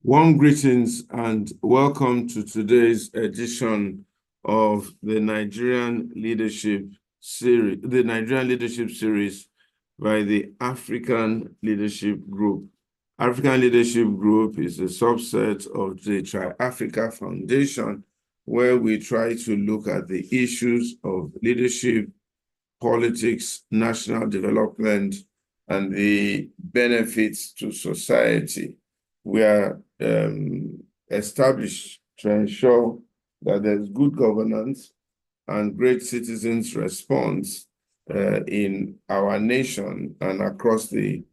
Warm greetings and welcome to today's edition of the Nigerian Leadership Series, by the African Leadership Group. African Leadership Group is a subset of the Tri-Africa Foundation, where we try to look at the issues of leadership, politics, national development, and the benefits to society. We are established to ensure that there's good governance and great citizens' response in our nation and across the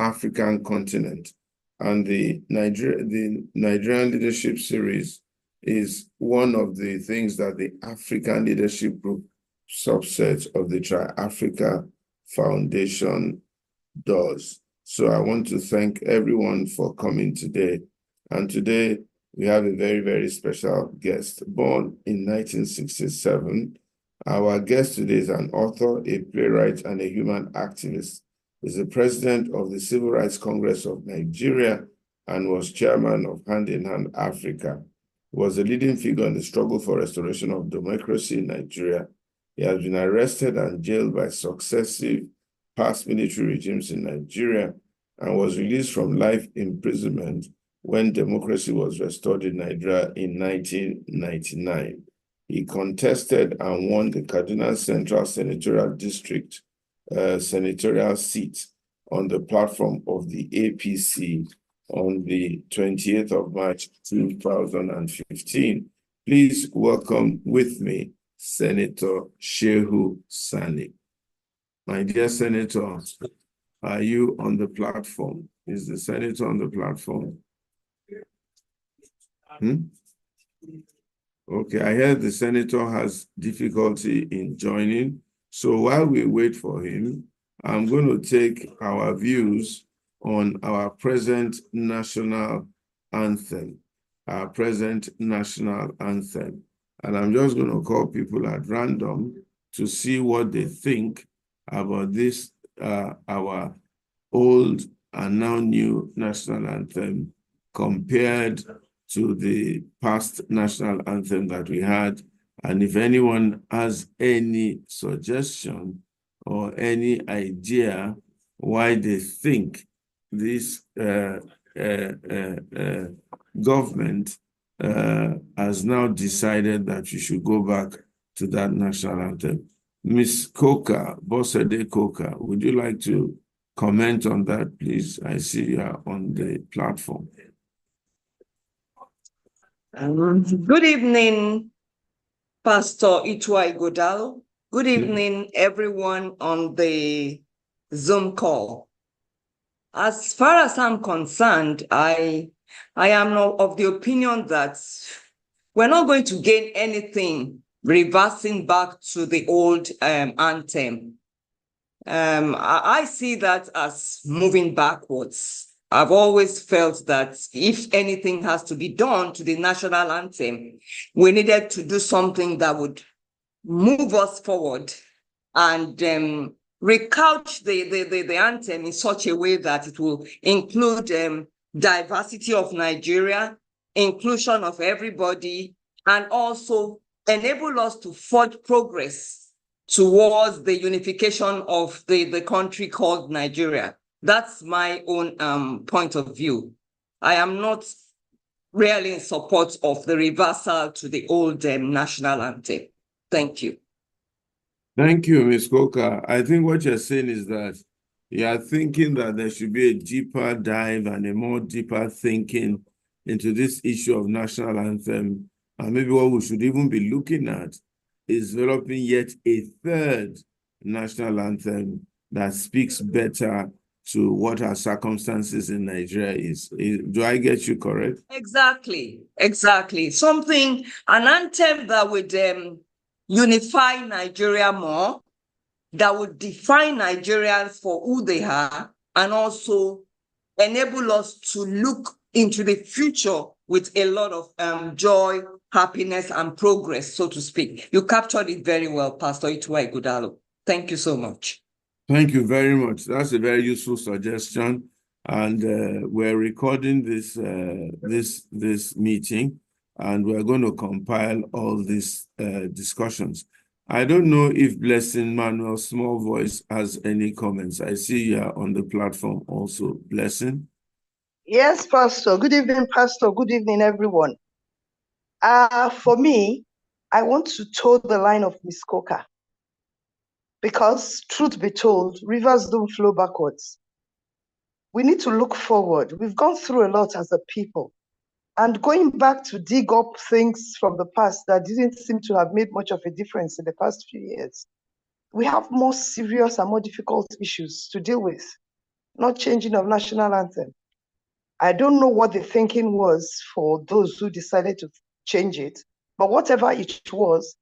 African continent. And the Nigerian Leadership Series is one of the things that the African Leadership Group subset of the Tri-Africa Foundation does. So I want to thank everyone for coming today. And today we have a very, very special guest. Born in 1967, our guest today is an author, a playwright, and a human activist. He's the president of the Civil Rights Congress of Nigeria and was chairman of Hand in Hand Africa. He was a leading figure in the struggle for restoration of democracy in Nigeria. He has been arrested and jailed by successive past military regimes in Nigeria and was released from life imprisonment when democracy was restored in Nigeria in 1999. He contested and won the Kaduna Central Senatorial District senatorial seat on the platform of the APC on the 28th of March 2015. Please welcome with me Senator Shehu Sani. My dear Senator, are you on the platform? Is the Senator on the platform? Okay, I heard the Senator has difficulty in joining. So while we wait for him, I'm going to take our views on our present national anthem. And I'm just going to call people at random to see what they think about this, our old and now new national anthem compared to the past national anthem that we had. And if anyone has any suggestion or any idea why they think this government has now decided that you should go back to that national anthem. Ms. Coker, Bosede Coker, would you like to comment on that, please? I see you are on the platform. Good evening, Pastor Itua Ighodalo. Good evening, everyone on the Zoom call. As far as I'm concerned, I am of the opinion that we're not going to gain anything reversing back to the old anthem. I see that as moving backwards. I've always felt that if anything has to be done to the national anthem, we needed to do something that would move us forward and recouch the anthem in such a way that it will include diversity of Nigeria, inclusion of everybody, and also enable us to forge progress towards the unification of the country called Nigeria. That's my own point of view. I am not really in support of the reversal to the old national anthem. Thank you. Thank you, Ms. Coker. I think what you're saying is that you are thinking that there should be a deeper dive and a more deeper thinking into this issue of national anthem. And maybe what we should even be looking at is developing yet a third national anthem that speaks better to what our circumstances in Nigeria is. Do I get you correct? Exactly. An anthem that would unify Nigeria more, that would define Nigerians for who they are, and also enable us to look into the future with a lot of joy, happiness, and progress, so to speak. You captured it very well, Pastor Itua Ighodalo. Thank you so much. Thank you very much. That's a very useful suggestion. And we're recording this this meeting, and we're going to compile all these discussions. I don't know if Blessing Manuel Small Voice has any comments. I see you are on the platform also. Blessing. Yes, Pastor. Good evening, Pastor. Good evening, everyone. For me, I want to toe the line of Miss Coker, because truth be told, rivers don't flow backwards. We need to look forward. We've gone through a lot as a people, and going back to dig up things from the past that didn't seem to have made much of a difference in the past few years. We have more serious and more difficult issues to deal with, not changing of national anthem. I don't know what the thinking was for those who decided to change it, but whatever it was,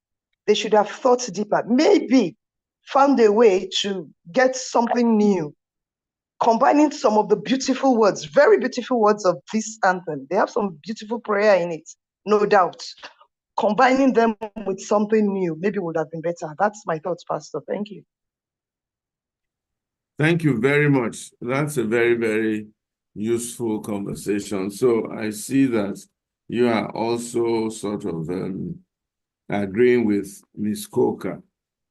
they should have thought deeper, maybe found a way to get something new, combining some of the beautiful words, very beautiful words of this anthem. They have some beautiful prayer in it, no doubt. Combining them with something new, maybe would have been better. That's my thoughts, Pastor. Thank you. Thank you very much. That's a very, very useful conversation. So I see that you are also sort of agreeing with Ms. Coker.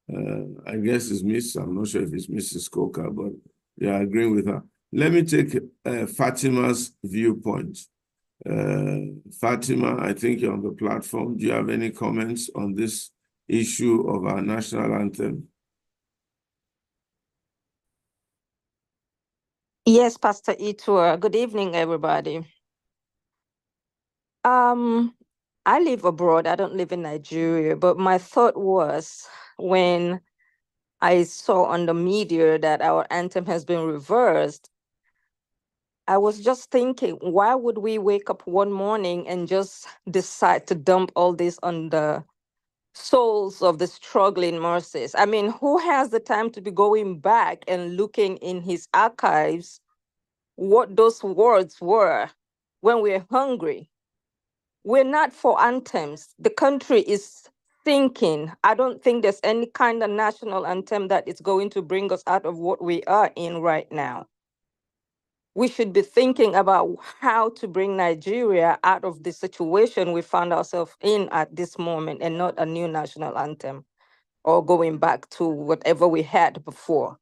I guess it's Miss, I'm not sure if it's Mrs. Coker, but you're agreeing with her. Let me take Fatima's viewpoint. Fatima, I think you're on the platform. Do you have any comments on this issue of our national anthem? Yes, Pastor Itua. Good evening, everybody. I live abroad. I don't live in Nigeria, but my thought was when I saw on the media that our anthem has been reversed, I was just thinking, why would we wake up one morning and just decide to dump all this on the souls of the struggling masses? I mean, who has the time to be going back and looking in his archives what those words were when we're hungry? We're not for anthems. The country is thinking. I don't think there's any kind of national anthem that is going to bring us out of what we are in right now. We should be thinking about how to bring Nigeria out of the situation we found ourselves in at this moment, and not a new national anthem or going back to whatever we had before.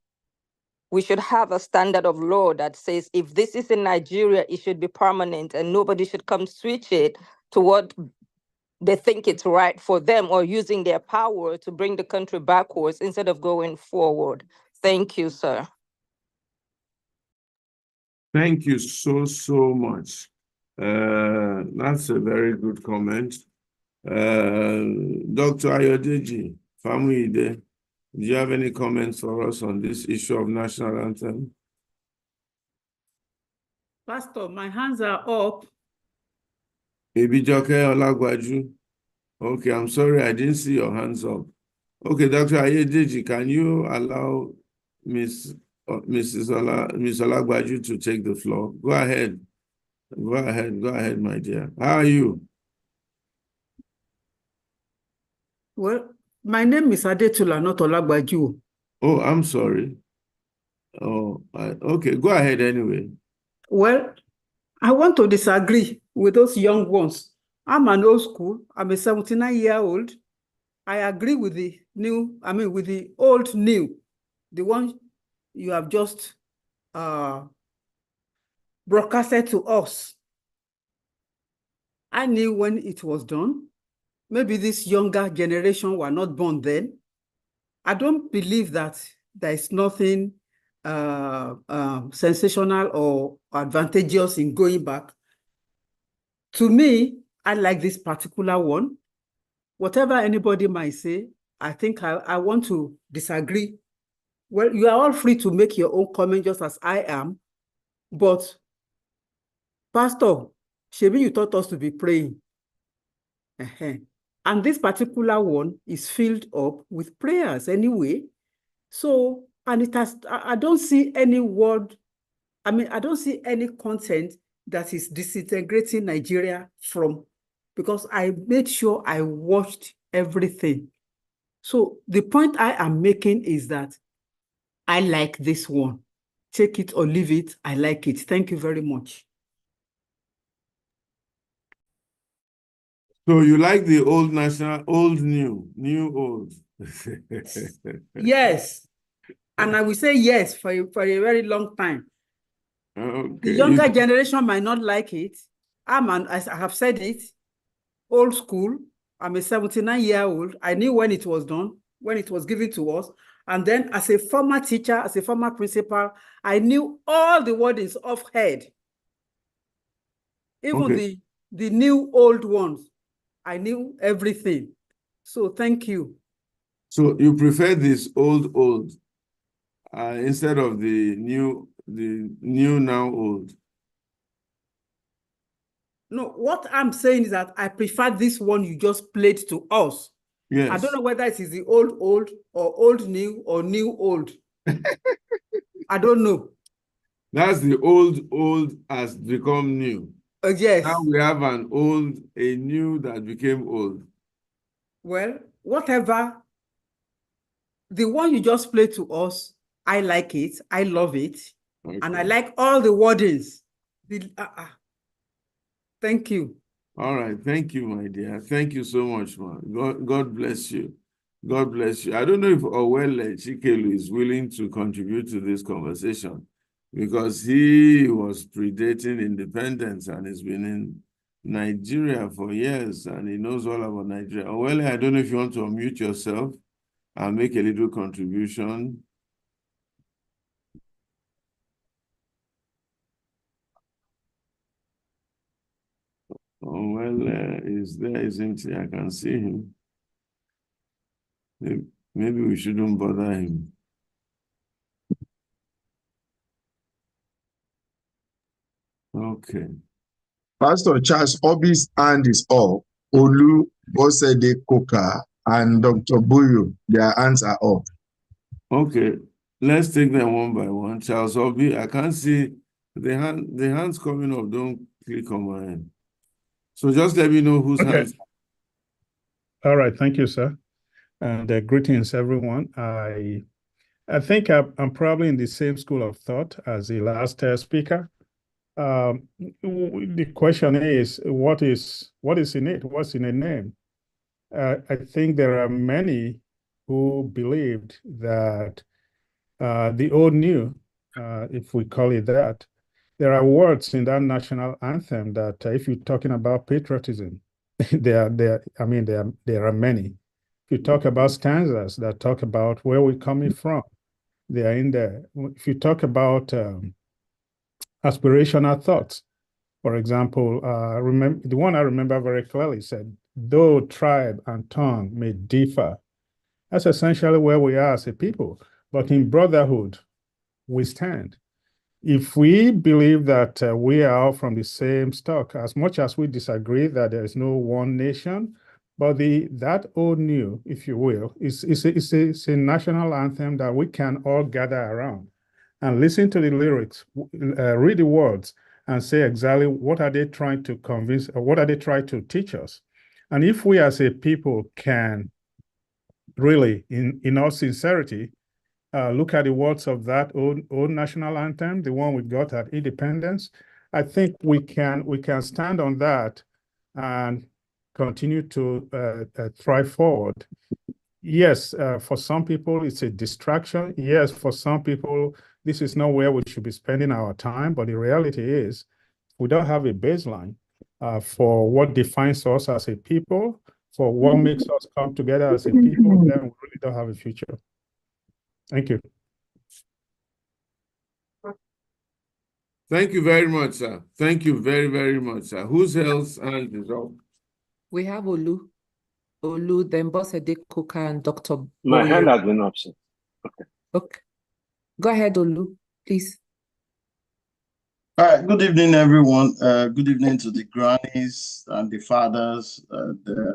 We should have a standard of law that says if this is in Nigeria, it should be permanent and nobody should come switch it to what they think it's right for them, or using their power to bring the country backwards instead of going forward. Thank you, sir. Thank you so much. That's a very good comment. Dr. Ayodeji Famuyide, do you have any comments for us on this issue of national anthem? Pastor, my hands are up. Ibijoke Olagwaju. Okay, I'm sorry, I didn't see your hands up. Okay, Dr. Ayodeji, can you allow Miss Olagwaju to take the floor? Go ahead. Go ahead, my dear. How are you? Well, my name is Adetula, not Olagwaju. Oh, I'm sorry. Oh, okay, go ahead anyway. Well, I want to disagree with those young ones. I'm an old school. I'm a 79-year-old. I agree with the new, with the old new, the one you have just broadcasted to us. I knew when it was done. Maybe this younger generation were not born then. I don't believe that there is nothing sensational or advantageous in going back. To me, I like this particular one. Whatever anybody might say, I think I want to disagree. Well, you are all free to make your own comment just as I am, but Pastor, Shebi, you taught us to be praying. And this particular one is filled up with prayers anyway. So, and it has, I don't see any word, I don't see any content that is disintegrating Nigeria from, because I made sure I watched everything. So the point I am making is that I like this one. take it or leave it. I like it. Thank you very much. So you like the old national, old, new, old. Yes. And I will say yes for a very long time. Okay. The younger generation might not like it. As I have said it, old school. I'm a 79-year-old. I knew when it was done, when it was given to us. And then as a former teacher, as a former principal, I knew all the wordings off head. Even the new old ones, I knew everything. So thank you. So you prefer this old instead of the new now old? No, what I'm saying is that I prefer this one you just played to us. Yes. I don't know whether it is the old or old new or new old. I don't know. That's the old has become new. Yes. Now we have a new that became old. Well, whatever. The one you just played to us, I like it. I love it. Okay. And I like all the wordings. Thank you. All right. Thank you, my dear. Thank you so much, man. God bless you. God bless you. I don't know if Owele Chikelu is willing to contribute to this conversation because he was predating independence and has been in Nigeria for years and he knows all about Nigeria. Owele, I don't know if you want to unmute yourself and make a little contribution. Owele is there, isn't he? I can see him. Maybe we shouldn't bother him. Okay. Pastor Charles Obi's hand is up. Olu, Bosede Koka, and Dr. Buyu, their hands are up. Okay, let's take them one by one. Charles Obi, I can't see the hands coming up. Don't click on my hand. So just let me know whose hands. All right, thank you, sir. And greetings, everyone. I think I'm probably in the same school of thought as the last speaker. The question is, what is in it? What's in a name? I think there are many who believed that the old new, if we call it that, there are words in that national anthem that if you're talking about patriotism, there are many. If you talk about stanzas that talk about where we're coming from, they are in there. If you talk about aspirational thoughts, for example, remember the one I remember very clearly said, though tribe and tongue may differ, that's essentially where we are as a people. But in brotherhood, we stand. If we believe that we are all from the same stock, as much as we disagree that there is no one nation, but that old new, if you will, is a national anthem that we can all gather around and listen to the lyrics, read the words, and say exactly what are they trying to convince, or what are they trying to teach us. And if we as a people can really, in all sincerity, look at the words of that old national anthem, the one we got at independence, I think we can stand on that and continue to thrive forward. Yes, for some people, it's a distraction. Yes, for some people, this is not where we should be spending our time. But the reality is, we don't have a baseline for what defines us as a people, for what makes us come together as a people, then we really don't have a future. Thank you. Thank you very much, sir. Thank you very, very much, sir. Whose else hand is up? We have Olu, then Bosede Koka and Dr. My hand has been up, sir. Okay. Go ahead, Olu, please. All right. Good evening, everyone. Good evening to the grannies and the fathers,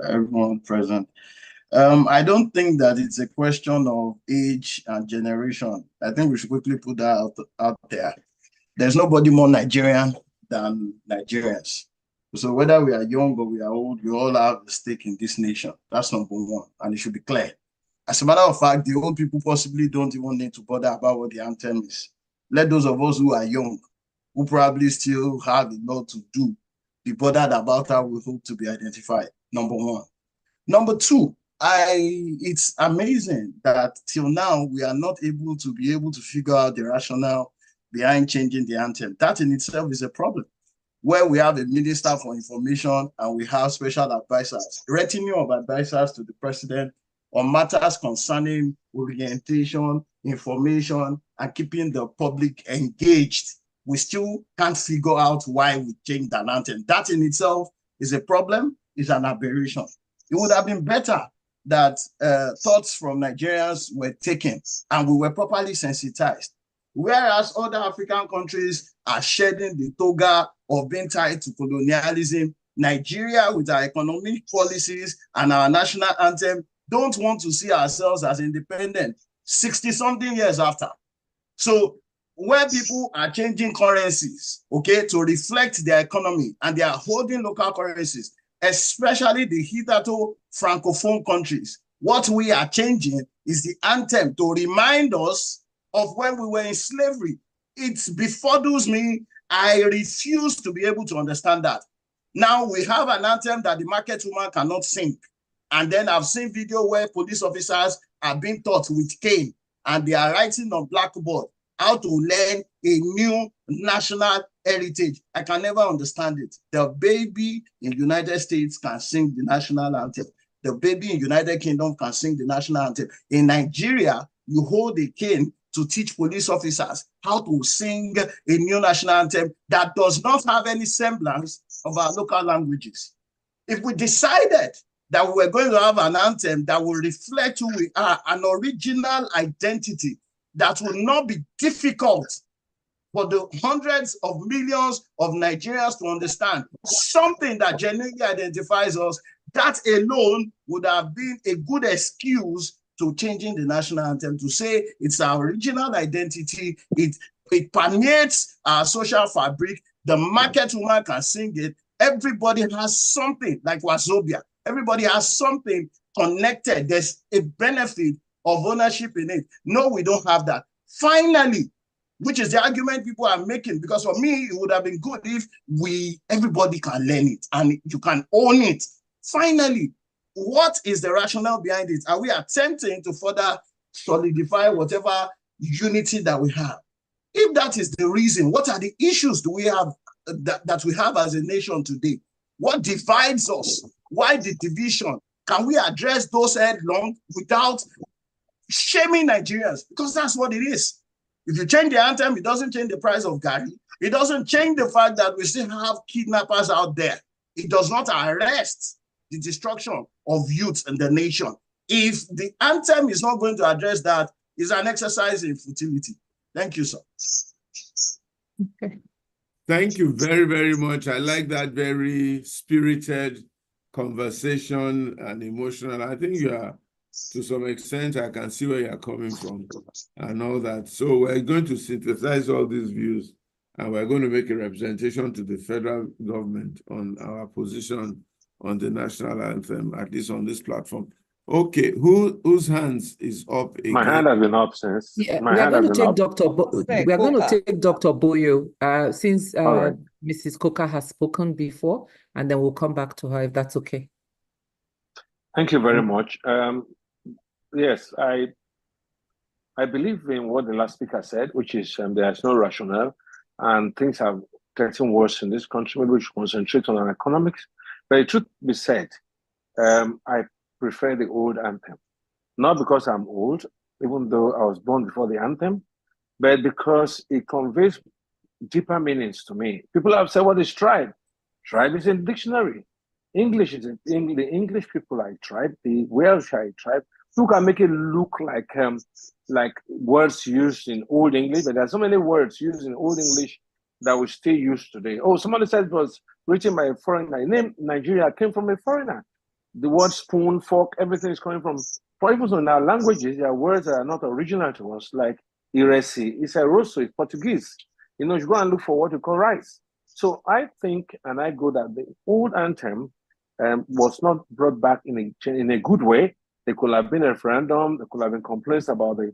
everyone present. I don't think that it's a question of age and generation. I think we should quickly put that out there. There's nobody more Nigerian than Nigerians. So whether we are young or we are old, we all have a stake in this nation. That's number one, and it should be clear. As a matter of fact, the old people possibly don't even need to bother about what the anthem is. let those of us who are young, who probably still have a lot to do, be bothered about how we hope to be identified, number one. Number two, it's amazing that till now we are not able to figure out the rationale behind changing the anthem. That in itself is a problem, where we have a minister for information and we have special advisors, retinue of advisors to the president on matters concerning orientation, information, and keeping the public engaged. We still can't figure out why we changed an anthem. That in itself is a problem, is an aberration. It would have been better that thoughts from Nigerians were taken and we were properly sensitized. Whereas other African countries are shedding the toga of being tied to colonialism, Nigeria, with our economic policies and our national anthem, don't want to see ourselves as independent 60-something years after. So where people are changing currencies, okay, to reflect their economy, and they are holding local currencies, especially the hitherto Francophone countries, what we are changing is the anthem to remind us of when we were in slavery. It befuddles me. I refuse to be able to understand that. Now we have an anthem that the market woman cannot sing. And then I've seen video where police officers are being taught with cane and they are writing on blackboard how to learn a new national heritage. I can never understand it. The baby in the United States can sing the national anthem. The baby in United Kingdom can sing the national anthem. In Nigeria, you hold a cane to teach police officers how to sing a new national anthem that does not have any semblance of our local languages. If we decided that we were going to have an anthem that will reflect who we are, an original identity that will not be difficult for the hundreds of millions of Nigerians to understand, something that genuinely identifies us, that alone would have been a good excuse to changing the national anthem, to say it's our original identity, it permeates our social fabric, the market woman can sing it, everybody has something, like Wazobia, everybody has something connected, there's a benefit of ownership in it. No, we don't have that. Finally, which is the argument people are making, because for me, it would have been good if everybody can learn it and you can own it. Finally, what is the rationale behind it? Are we attempting to further solidify whatever unity that we have? If that is the reason, what are the issues do we have that we have as a nation today? What divides us? Why the division? Can we address those headlong without shaming Nigerians? Because that's what it is. If you change the anthem, it doesn't change the price of Gary. It doesn't change the fact that we still have kidnappers out there. It does not arrest the destruction of youth in the nation. If the anthem is not going to address that, it's an exercise in futility. Thank you, sir. Okay. Thank you very, very much. I like that very spirited conversation and emotional. I think you are, to some extent, I can see where you're coming from and all that. So we're going to synthesize all these views and we're going to make a representation to the federal government on our position on the national anthem, at least on this platform. Okay, whose hands is up again? My hand has been up since. Yeah, we are going to take we are going to take Dr. Boyo since right. Mrs. Coker has spoken before, and then we'll come back to her if that's okay. Thank you very much. Yes, I believe in what the last speaker said, which is there is no rationale and things are getting worse in this country. Maybe we should concentrate on our economics. But the truth be said, I prefer the old anthem. Not because I'm old, even though I was born before the anthem, but because it conveys deeper meanings to me. People have said, what is tribe? Tribe is in the dictionary. English is in the English people are tribe, the Welsh are tribe. You can make it look like words used in Old English, but there are so many words used in Old English that we still use today. Oh, somebody said it was written by a foreigner. The name Nigeria came from a foreigner. The word spoon, fork, everything is coming from, for even in our languages, there are words that are not original to us, like iresi. It's a rosso, it's Portuguese. You know, you go and look for what you call rice. So I think, and I go that the old anthem was not brought back in a good way. There could have been a referendum. There could have been complaints about the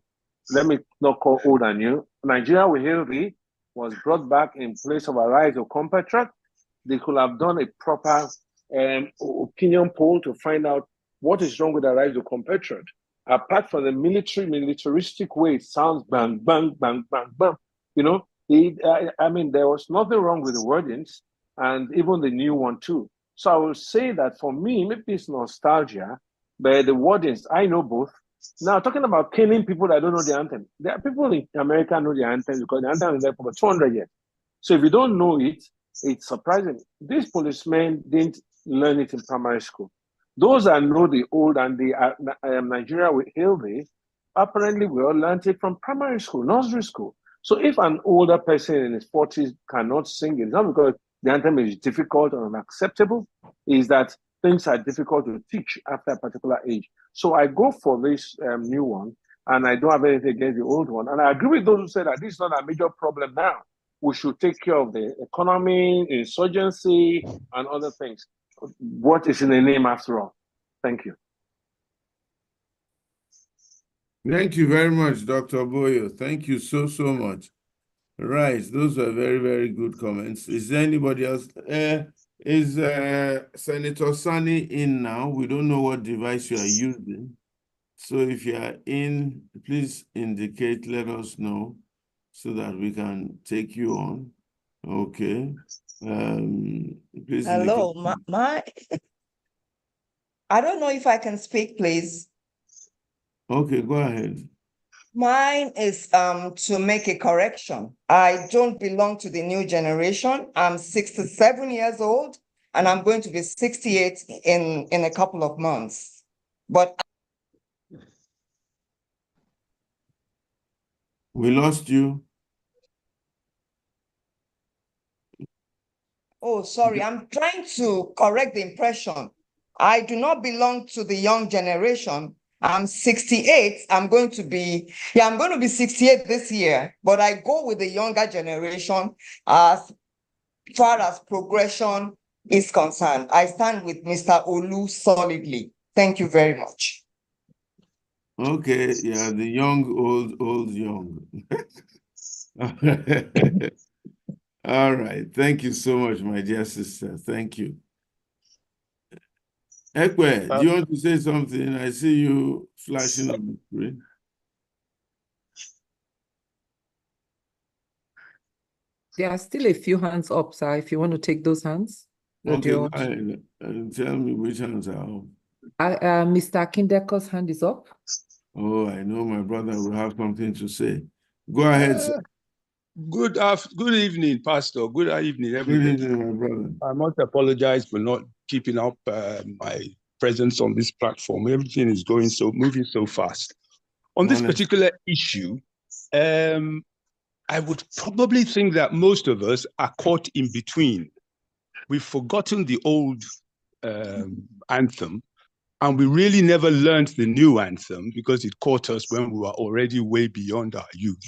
let me not call old and new. Nigeria with Hail Thee was brought back in place of Arise or Compatriot. They could have done a proper opinion poll to find out what is wrong with Arise or Compatriot. Apart from the militaristic way it sounds, bang, bang, bang, bang, bang. You know, I mean, there was nothing wrong with the wordings and even the new one too. So I will say that for me, maybe it's nostalgia, but the wordings, I know both. Now, talking about killing people that don't know the anthem, there are people in America know the anthem because the anthem is there for 200 years. So if you don't know it, it's surprising. These policemen didn't learn it in primary school. Those that know the old and the Nigeria with Hail Thee, apparently we all learned it from primary school, nursery school. So if an older person in his 40s cannot sing it, not because the anthem is difficult or unacceptable, is that things are difficult to teach after a particular age. So I go for this new one, and I don't have anything against the old one. And I agree with those who say that this is not a major problem now. We should take care of the economy, insurgency, and other things. What is in the name after all? Thank you. Thank you very much, Dr. Boyo. Thank you so much. Right, those were very, very good comments. Is there anybody else? Is Senator Sani in now? We don't know what device you are using. So if you are in, please indicate, let us know so that we can take you on. Okay. Please Hello, indicate. I don't know if I can speak, please. Okay, go ahead. Mine is to make a correction. I don't belong to the new generation. I'm 67 years old, and I'm going to be 68 in a couple of months. But we lost you. Oh, sorry, I'm trying to correct the impression. I do not belong to the young generation. I'm 68. I'm going to be 68 this year, but I go with the younger generation as far as progression is concerned. I stand with Mr. Olu solidly. Thank you very much. Okay, yeah, the young, old, young. All right. Thank you so much, my dear sister. Thank you. Ekwe, do you want to say something? I see you flashing on the screen. There are still a few hands up, sir, if you want to take those hands. Okay, go ahead. Tell me which hands are up. Mr. Akindeko's hand is up. Oh, I know my brother will have something to say. Go ahead, sir. Good evening, Pastor. Good evening, everybody. Good evening, my brother. I must apologize for not keeping up my presence on this platform. Everything is moving so fast. On this particular issue, I would probably think that most of us are caught in between. We've forgotten the old anthem, and we really never learned the new anthem because it caught us when we were already way beyond our youth.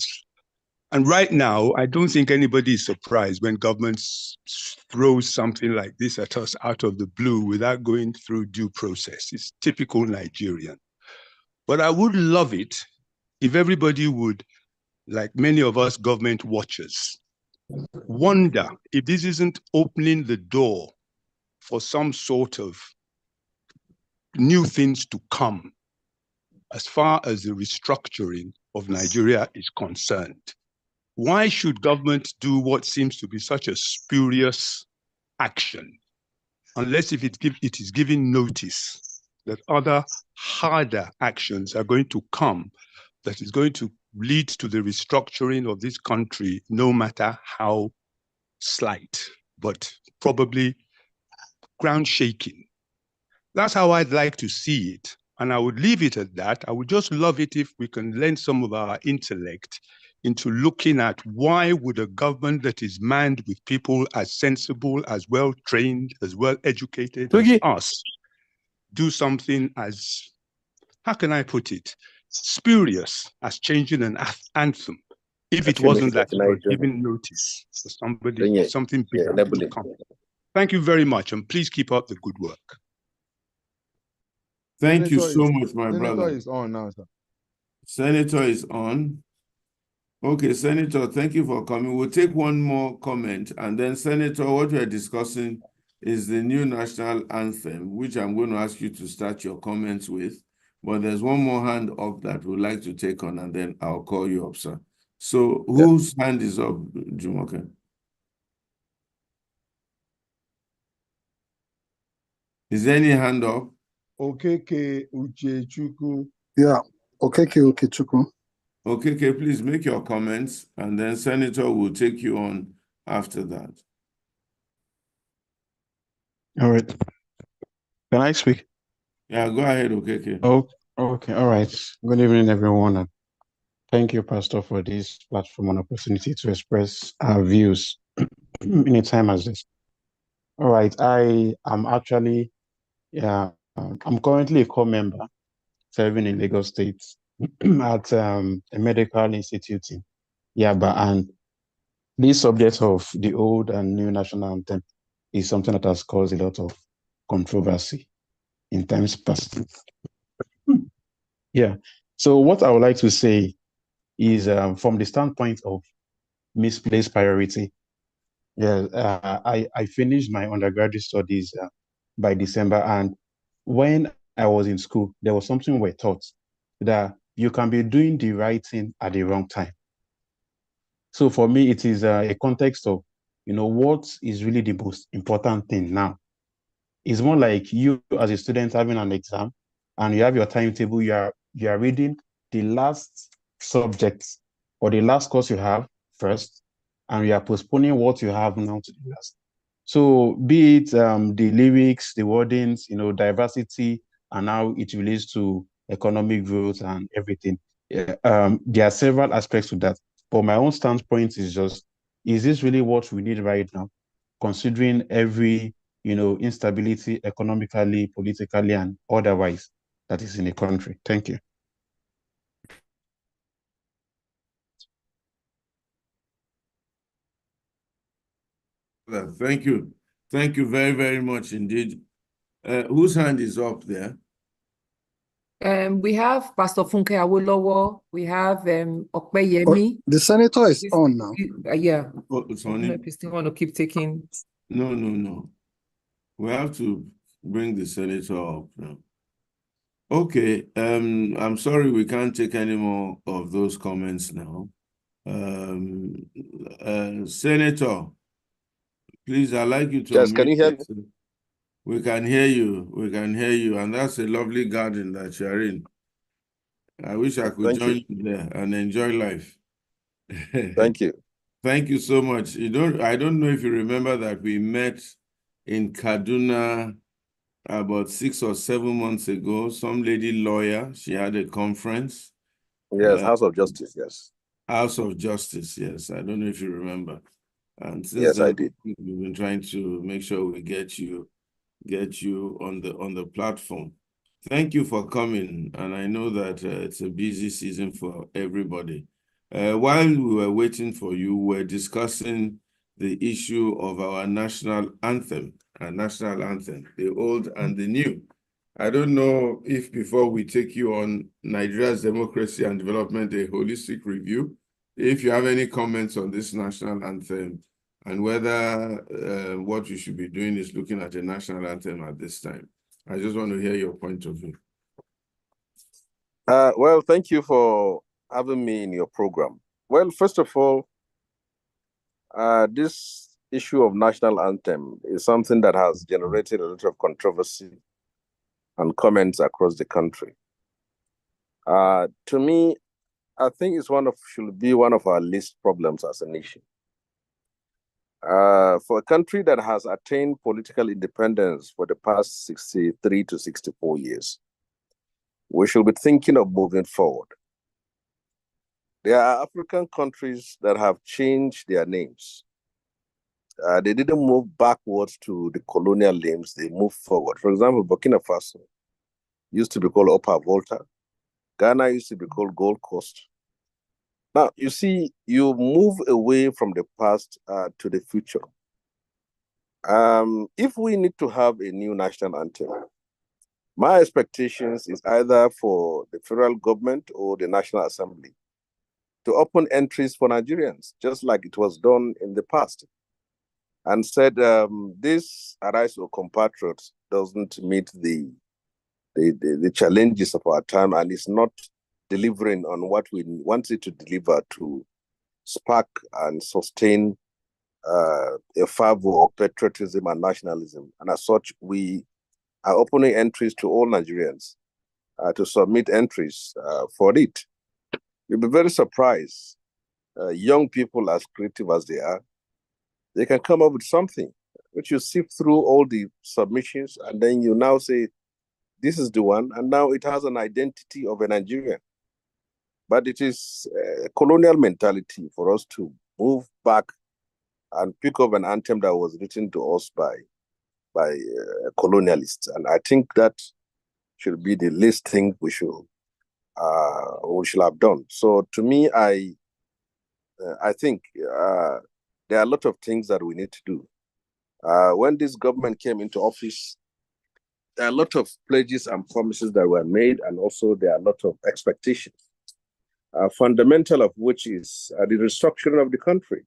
And right now, I don't think anybody is surprised when government throws something like this at us out of the blue without going through due process. It's typical Nigerian. But I would love it if everybody would, like many of us government watchers, wonder if this isn't opening the door for some sort of new things to come as far as the restructuring of Nigeria is concerned. Why should government do what seems to be such a spurious action unless if it is giving notice that other harder actions are going to come that is going to lead to the restructuring of this country, no matter how slight, but probably ground shaking. That's how I'd like to see it. And I would leave it at that. I would just love it if we can lend some of our intellect into looking at why would a government that is manned with people as sensible, as well-trained, as well-educated as us, do something as, how can I put it, spurious as changing an anthem, if it wasn't that you were giving notice for somebody, something bigger to come. Thank you very much, and please keep up the good work. Thank you so much, my brother. Is on now, sir. Senator is on. Okay, Senator, thank you for coming. We'll take one more comment, and then Senator, what we're discussing is the new national anthem, which I'm going to ask you to start your comments with. But there's one more hand up that we'd like to take on, and then I'll call you up, sir. So whose hand is up, Jumoke? Is there any hand up? Okeke Uchechukwu. Yeah, Okeke Ukechukwu. Okay, please make your comments, and then Senator will take you on after that. All right. Can I speak? Yeah, go ahead, okay. Oh, okay. All right. Good evening, everyone. And thank you, Pastor, for this platform and opportunity to express our views in a time as this. All right. I am actually, I'm currently a core member serving in Lagos State at a medical institute in Yaba. And this subject of the old and new national anthem is something that has caused a lot of controversy in times past. Yeah. So what I would like to say is from the standpoint of misplaced priority. Yeah, I finished my undergraduate studies by December, and when I was in school, there was something we were taught that you can be doing the right thing at the wrong time. So for me, it is a context of, what is really the most important thing now. It's more like you as a student having an exam, and you have your timetable, you are reading the last subject or the last course you have first, and you are postponing what you have now to the last. So be it the lyrics, the wordings, diversity, and how it relates to economic growth and everything. There are several aspects to that. But my own standpoint is just, is this really what we need right now? Considering every, instability economically, politically, and otherwise that is in the country. Thank you. Thank you. Thank you very, very much indeed. Whose hand is up there? We have Pastor Funke Awolowo. We have Okpeyemi. The senator is on now. Yeah. Oh, it's I don't on know it. if you still want to keep taking. No. We have to bring the senator up now. Okay. I'm sorry we can't take any more of those comments now. Senator, please, I'd like you to. Yes, can you hear me? We can hear you. We can hear you. And that's a lovely garden that you're in. I wish I could join you there and enjoy life. Thank you. Thank you so much. I don't know if you remember that we met in Kaduna about 6 or 7 months ago. Some lady lawyer, she had a conference. Yes, House of Justice, yes. House of Justice, yes. I don't know if you remember. And since yes, then, I did. we've been trying to make sure we get you on the platform. Thank you for coming, and I know that it's a busy season for everybody. While we were waiting for you, we're discussing the issue of our national anthem, the old and the new. I don't know if before we take you on Nigeria's democracy and development, a holistic review, if you have any comments on this national anthem, and whether what you should be doing is looking at a national anthem at this time. I just want to hear your point of view. Well, thank you for having me in your program. Well, first of all, this issue of national anthem is something that has generated a lot of controversy and comments across the country. To me, I think it's should be one of our least problems as a nation. For a country that has attained political independence for the past 63 to 64 years, we should be thinking of moving forward. There are African countries that have changed their names. They didn't move backwards to the colonial names, they moved forward. For example, Burkina Faso used to be called Upper Volta. Ghana used to be called Gold Coast. Now, you see, you move away from the past to the future. If we need to have a new national anthem, My expectations is either for the federal government or the National Assembly to open entries for Nigerians, just like it was done in the past, and said this Arise O compatriots doesn't meet the challenges of our time and is not delivering on what we want it to deliver to spark and sustain a fervor of patriotism and nationalism. And as such, we are opening entries to all Nigerians to submit entries for it. You'll be very surprised. Young people, as creative as they are, they can come up with something, which you sift through all the submissions, and then you now say, this is the one, and now it has an identity of a Nigerian. But it is a colonial mentality for us to move back and pick up an anthem that was written to us by colonialists. And I think that should be the least thing we should have done. So to me, I think there are a lot of things that we need to do. When this government came into office, there are a lot of pledges and promises that were made, and also there are a lot of expectations. Fundamental of which is the restructuring of the country.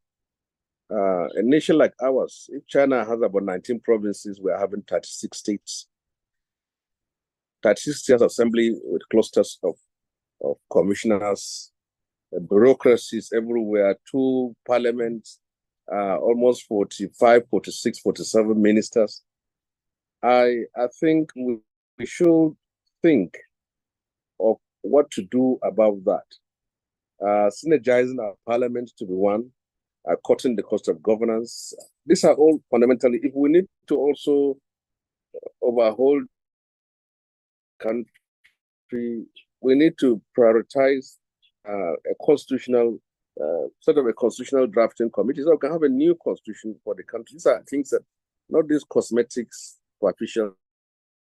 A nation like ours, if China has about 19 provinces, we're having 36 states. 36 states assembly with clusters of commissioners, bureaucracies everywhere, 2 parliaments, almost 45, 46, 47 ministers. I think we should think of what to do about that. Synergizing our parliament to be one, cutting the cost of governance. These are all fundamentally, if we need to also overhaul country, we need to prioritize a constitutional, sort of a constitutional drafting committee, so we can have a new constitution for the country. These are things that, not these cosmetics, superficial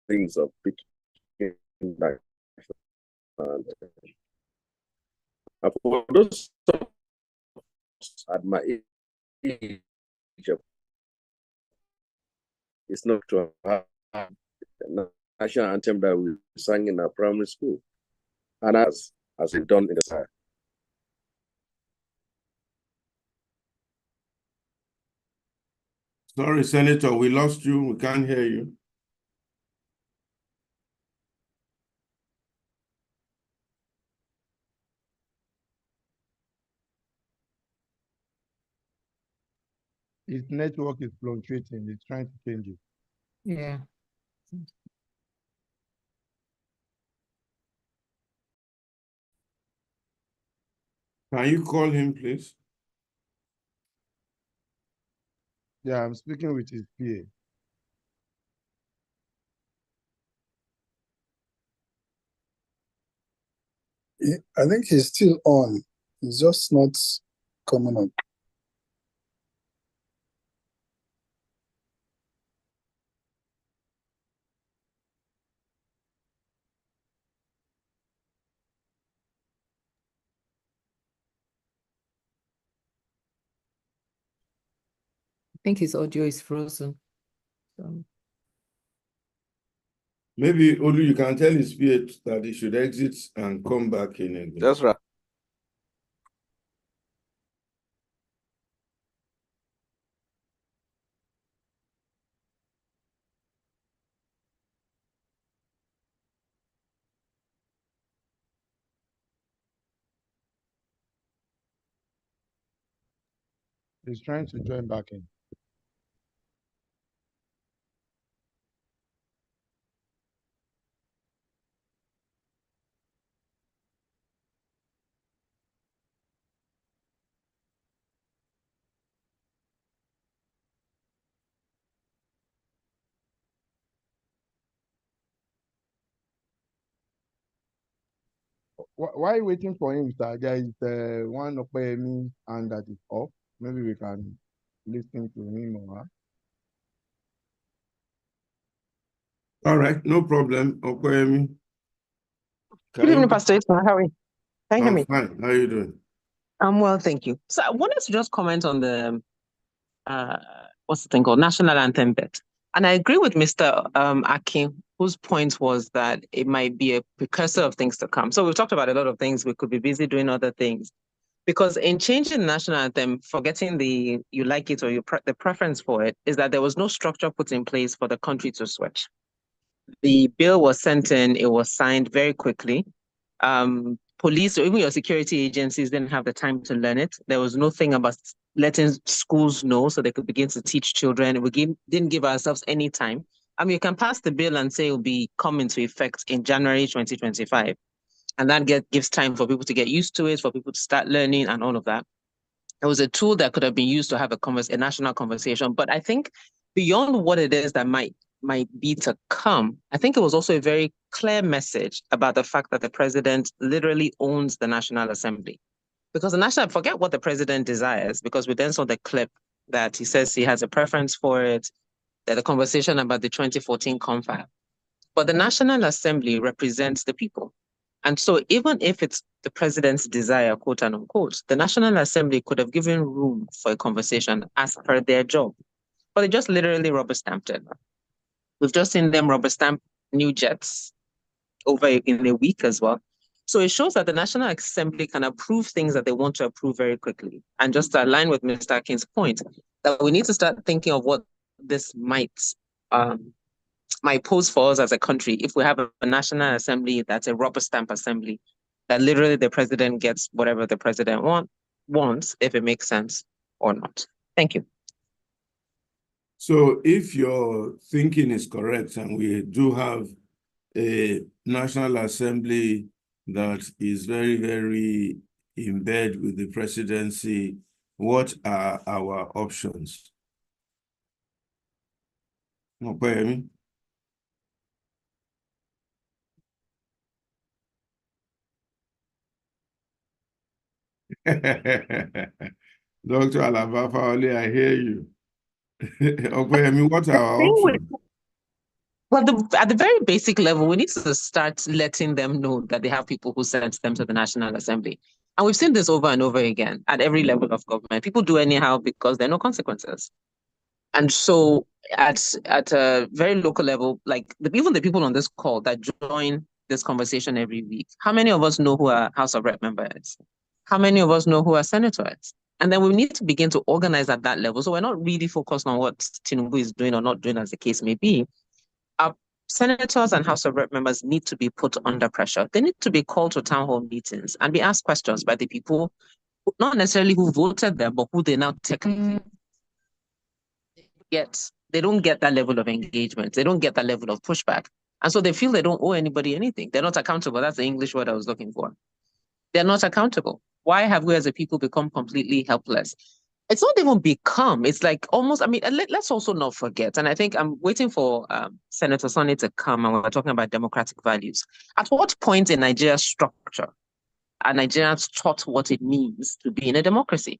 things of picking back. For those at my age, it's not to have a national anthem that we sang in our primary school, and as we've done in the South. Sorry, Senator, we lost you. We can't hear you. His network is fluctuating. He's trying to change it. Yeah. Can you call him, please? Yeah, I'm speaking with his PA. I think he's still on. He's just not coming up. I think his audio is frozen. So. Maybe, Olu, you can tell his PA that he should exit and come back in again. That's right. He's trying to join back in. Why waiting for him, sir? There is one Opeyemi and that is off. Maybe we can listen to him or her. All right, no problem. Opeyemi. Good evening, Pastor Isma. How are you? Can you hear I'm me? fine. How are you doing? I'm well, thank you. So I wanted to just comment on the what's the thing called national anthem bit, and I agree with Mr. Akin whose point was that it might be a precursor of things to come. So we've talked about a lot of things. We could be busy doing other things. Because in changing the national anthem, forgetting the you like it or the preference for it, is that there was no structure put in place for the country to switch. The bill was sent in, it was signed very quickly. Police or even your security agencies didn't have the time to learn it. There was nothing about letting schools know so they could begin to teach children. We didn't give ourselves any time. I mean, you can pass the bill and say it will be come into effect in January 2025. And that gives time for people to get used to it, for people to start learning and all of that. It was a tool that could have been used to have a national conversation. But I think beyond what it is that might be to come, I think it was also a very clear message about the fact that the president literally owns the National Assembly. Because forget what the president desires, because we then saw the clip that he says he has a preference for it, that the conversation about the 2014 confab. But the National Assembly represents the people. And so even if it's the president's desire, quote and unquote, the National Assembly could have given room for a conversation as per their job. But they just literally rubber stamped it. We've just seen them rubber stamp new jets over in a week as well. So it shows that the National Assembly can approve things that they want to approve very quickly. And just to align with Mr. Akin's point, that we need to start thinking of what this might pose for us as a country if we have a National Assembly that's a rubber stamp assembly, that literally the president gets whatever the president wants, if it makes sense or not. Thank you. So if your thinking is correct, and we do have a National Assembly that is very, very in bed with the presidency, what are our options? Okay. Dr. Alabafa, I hear you. Okay, I mean, what are our options? Well, at the very basic level, we need to start letting them know that they have people who sent them to the National Assembly. And we've seen this over and over again at every level of government. People do anyhow because there are no consequences. And so at a very local level, like even the people on this call that join this conversation every week, how many of us know who our House of Rep member is? How many of us know who our senator is? And then we need to begin to organize at that level. So we're not really focused on what Tinubu is doing or not doing, as the case may be. Our senators and House of Rep members need to be put under pressure. They need to be called to town hall meetings and be asked questions by the people, not necessarily who voted them, but who they now technically get. They don't get that level of engagement. They don't get that level of pushback. And so they feel they don't owe anybody anything. They're not accountable. That's the English word I was looking for. They're not accountable. Why have we as a people become completely helpless? It's not even become, it's like almost, I mean, let's also not forget, and I think I'm waiting for Senator Sonny to come, and we're talking about democratic values. At what point in Nigeria's structure are Nigerians taught what it means to be in a democracy?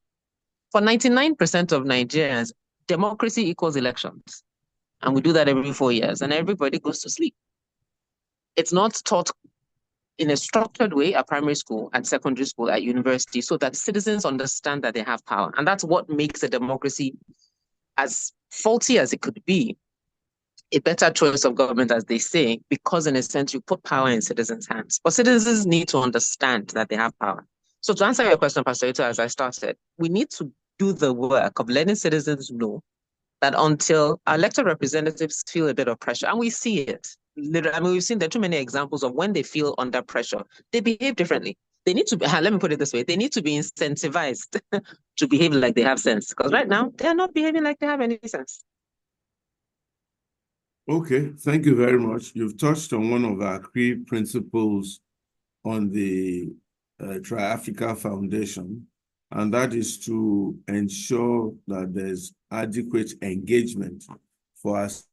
For 99% of Nigerians, democracy equals elections. And we do that every 4 years, and everybody goes to sleep. It's not taught in a structured way at primary school, at secondary school, at university, so that citizens understand that they have power. And that's what makes a democracy, as faulty as it could be, a better choice of government, as they say, because in a sense, you put power in citizens' hands. But citizens need to understand that they have power. So to answer your question, Pastor Ito, as I started, we need to do the work of letting citizens know that until our elected representatives feel a bit of pressure, and we see it, literally, I mean, we've seen there are too many examples of when they feel under pressure, they behave differently. They need to be, let me put it this way, they need to be incentivized to behave like they have sense. Because right now, they're not behaving like they have any sense. Okay, thank you very much. You've touched on one of our key principles on the Tri-Africa Foundation, and that is to ensure that there's adequate engagement for us.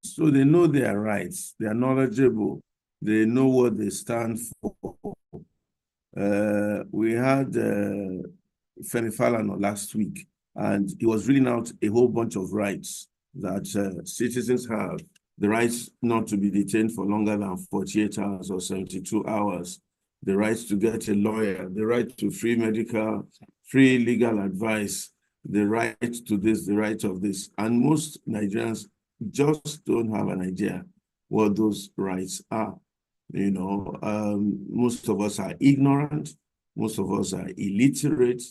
So they know their rights, they are knowledgeable, they know what they stand for. We had Femi Falana last week, and he was reading out a whole bunch of rights that citizens have. The rights not to be detained for longer than 48 hours or 72 hours, the right to get a lawyer, the right to free legal advice, the right to this, the right of this. And most Nigerians just don't have an idea what those rights are. You know, most of us are ignorant. Most of us are illiterate.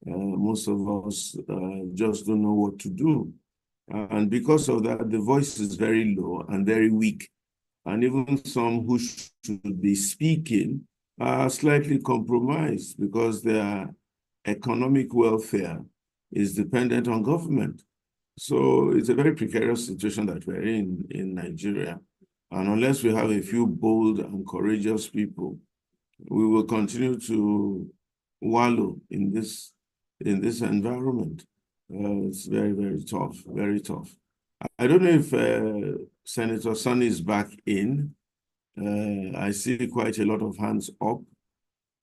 Most of us just don't know what to do. And because of that, the voice is very low and very weak. And even some who should be speaking are slightly compromised because their economic welfare is dependent on government. So it's a very precarious situation that we're in Nigeria. And unless we have a few bold and courageous people, we will continue to wallow in this environment. It's very, very tough, very tough. I don't know if Senator Sani is back in. I see quite a lot of hands up.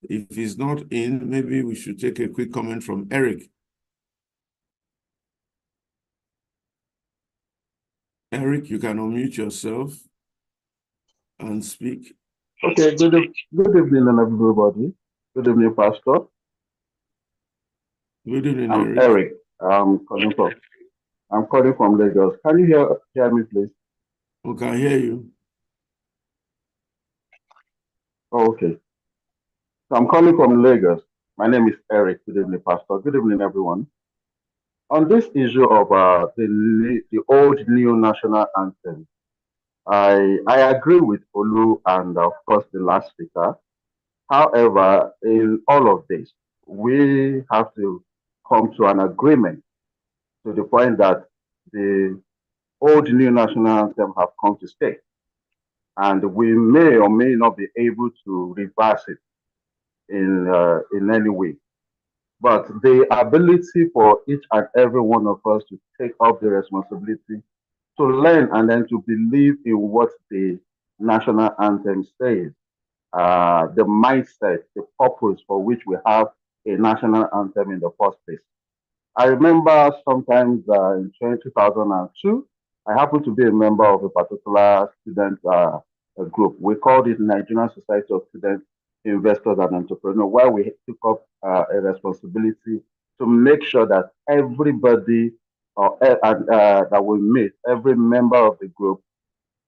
If he's not in, maybe we should take a quick comment from Eric. Eric, you can unmute yourself and speak. Okay, good evening, everybody. Good evening, Pastor. Good evening, I'm Eric. I'm calling from Lagos. Can you hear me, please? We can hear you. Oh, okay. So I'm calling from Lagos. My name is Eric. Good evening, Pastor. Good evening, everyone. On this issue of the old new national anthem, I agree with Olu and of course the last speaker. However, in all of this, we have to come to an agreement to the point that the old new national anthem have come to stay. And we may or may not be able to reverse it in any way. But the ability for each and every one of us to take up the responsibility to learn and then to believe in what the national anthem says, the mindset, the purpose for which we have a national anthem in the first place. I remember sometimes in 2002, I happened to be a member of a particular student group. We called it Nigerian Society of Student Investors and Entrepreneurs, where we took up a responsibility to make sure that everybody that we meet, every member of the group,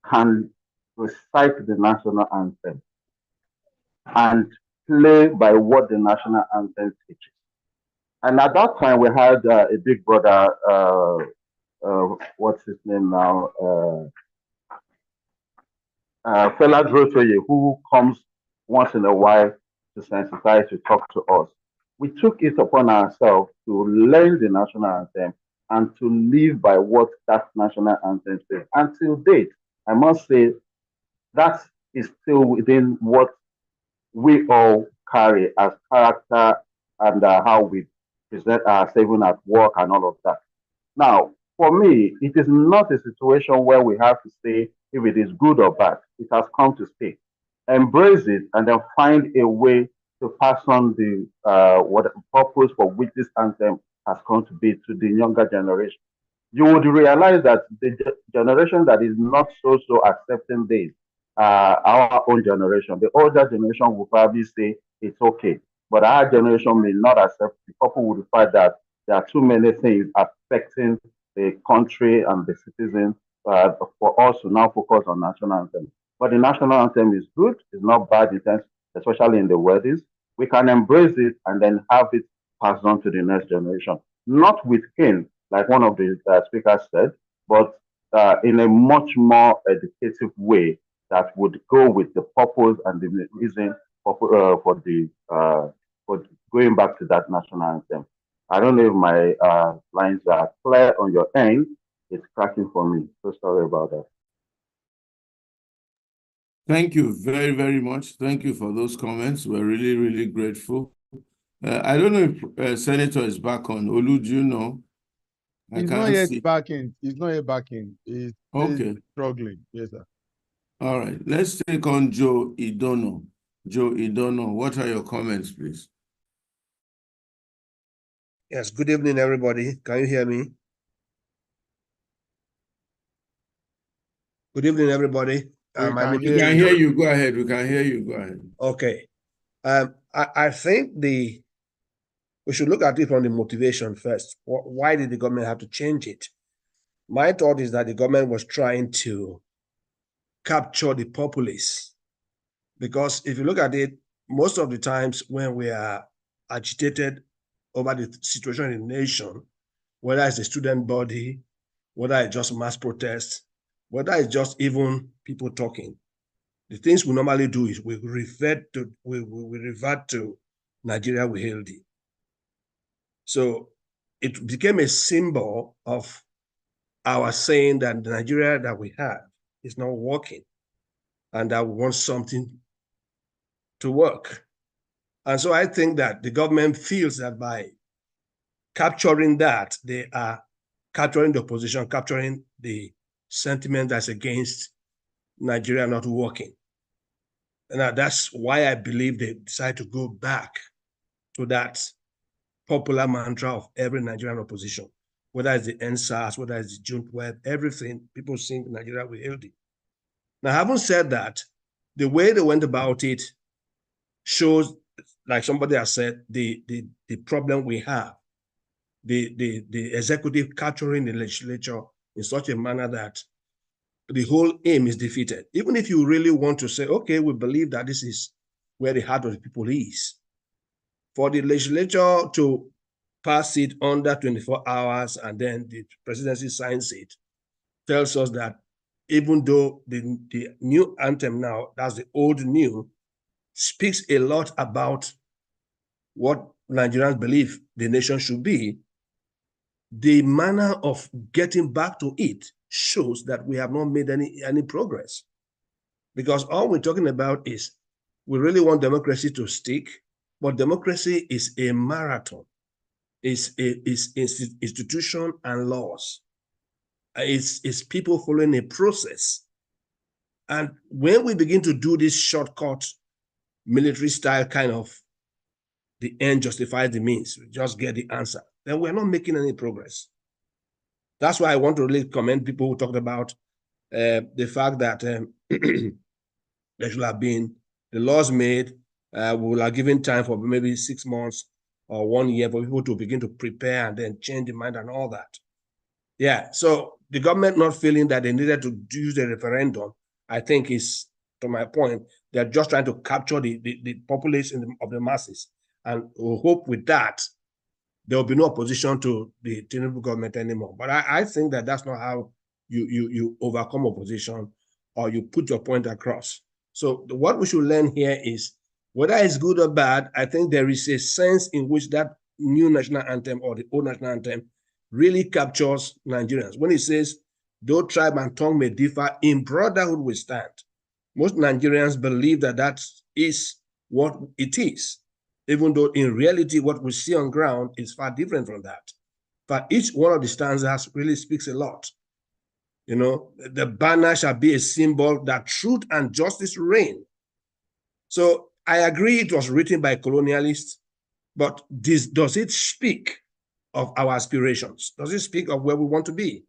can recite the national anthem and play by what the national anthem teaches. And at that time, we had a big brother, what's his name now? Fela Drotoye, who comes once in a while to sensitize, to talk to us. We took it upon ourselves to learn the national anthem and to live by what that national anthem says. Until date, I must say that is still within what we all carry as character and how we present ourselves even at work and all of that. Now, for me, it is not a situation where we have to say if it is good or bad. It has come to stay. Embrace it and then find a way to pass on the what purpose for which this anthem has come to be to the younger generation. You would realize that the generation that is not so accepting this, our own generation, the older generation will probably say it's okay, but our generation may not accept. The people would find that there are too many things affecting the country and the citizens for us to now focus on national anthem. But the national anthem is good, it's not bad in terms, especially in the weddings. We can embrace it and then have it passed on to the next generation. Not with cane, like one of the speakers said, but in a much more educative way that would go with the purpose and the reason for going back to that national anthem. I don't know if my lines are clear on your end. It's cracking for me. So sorry about that. Thank you very, very much. Thank you for those comments. We're really, really grateful. I don't know if Senator is back on. Olu, do you know? He's not yet back in. He's not yet back in. He's struggling. Yes, sir. All right. Let's take on Joe Idono. Joe Idono, what are your comments, please? Yes, good evening, everybody. Can you hear me? Good evening, everybody. We can hear you. Go ahead. We can hear you. Go ahead. Okay. I think we should look at it from the motivation first. Why did the government have to change it? My thought is that the government was trying to capture the populace, because if you look at it, most of the times when we are agitated over the situation in the nation, whether it's the student body, whether it's just mass protests, whether it's just even people talking, the things we normally do is we revert to Nigeria we hailed it. So it became a symbol of our saying that the Nigeria that we have is not working and that we want something to work. And so I think that the government feels that by capturing that, they are capturing the opposition, capturing the sentiment that's against Nigeria not working. And that's why I believe they decide to go back to that popular mantra of every Nigerian opposition, whether it's the NSAS, whether it's the June 12th, everything, people sing Nigeria we hailed it. Now, having said that, the way they went about it shows, like somebody has said, the problem we have, the executive capturing the legislature in such a manner that the whole aim is defeated. Even if you really want to say, okay, we believe that this is where the heart of the people is, for the legislature to pass it under 24 hours and then the presidency signs it, tells us that even though the new anthem now, that's the old new, speaks a lot about what Nigerians believe the nation should be, the manner of getting back to it shows that we have not made any progress. Because all we're talking about is we really want democracy to stick, but democracy is a marathon. It's institution and laws. It's people following a process. And when we begin to do this shortcut, military style kind of the end justifies the means, we just get the answer, then we're not making any progress. That's why I want to really commend people who talked about the fact that there should have been the laws made, we will have given time for maybe 6 months or 1 year for people to begin to prepare and then change the mind and all that. Yeah, so the government not feeling that they needed to use the referendum, I think is, to my point, they're just trying to capture the population of the masses. And we hope with that, there will be no opposition to the Tinubu government anymore. But I think that that's not how you overcome opposition or you put your point across. So what we should learn here is, whether it's good or bad, I think there is a sense in which that new national anthem or the old national anthem really captures Nigerians. When it says, though tribe and tongue may differ, in brotherhood we stand. Most Nigerians believe that that is what it is, even though in reality, what we see on ground is far different from that. But each one of the stanzas really speaks a lot. You know, the banner shall be a symbol that truth and justice reign. So I agree it was written by colonialists, but does it speak of our aspirations? Does it speak of where we want to be?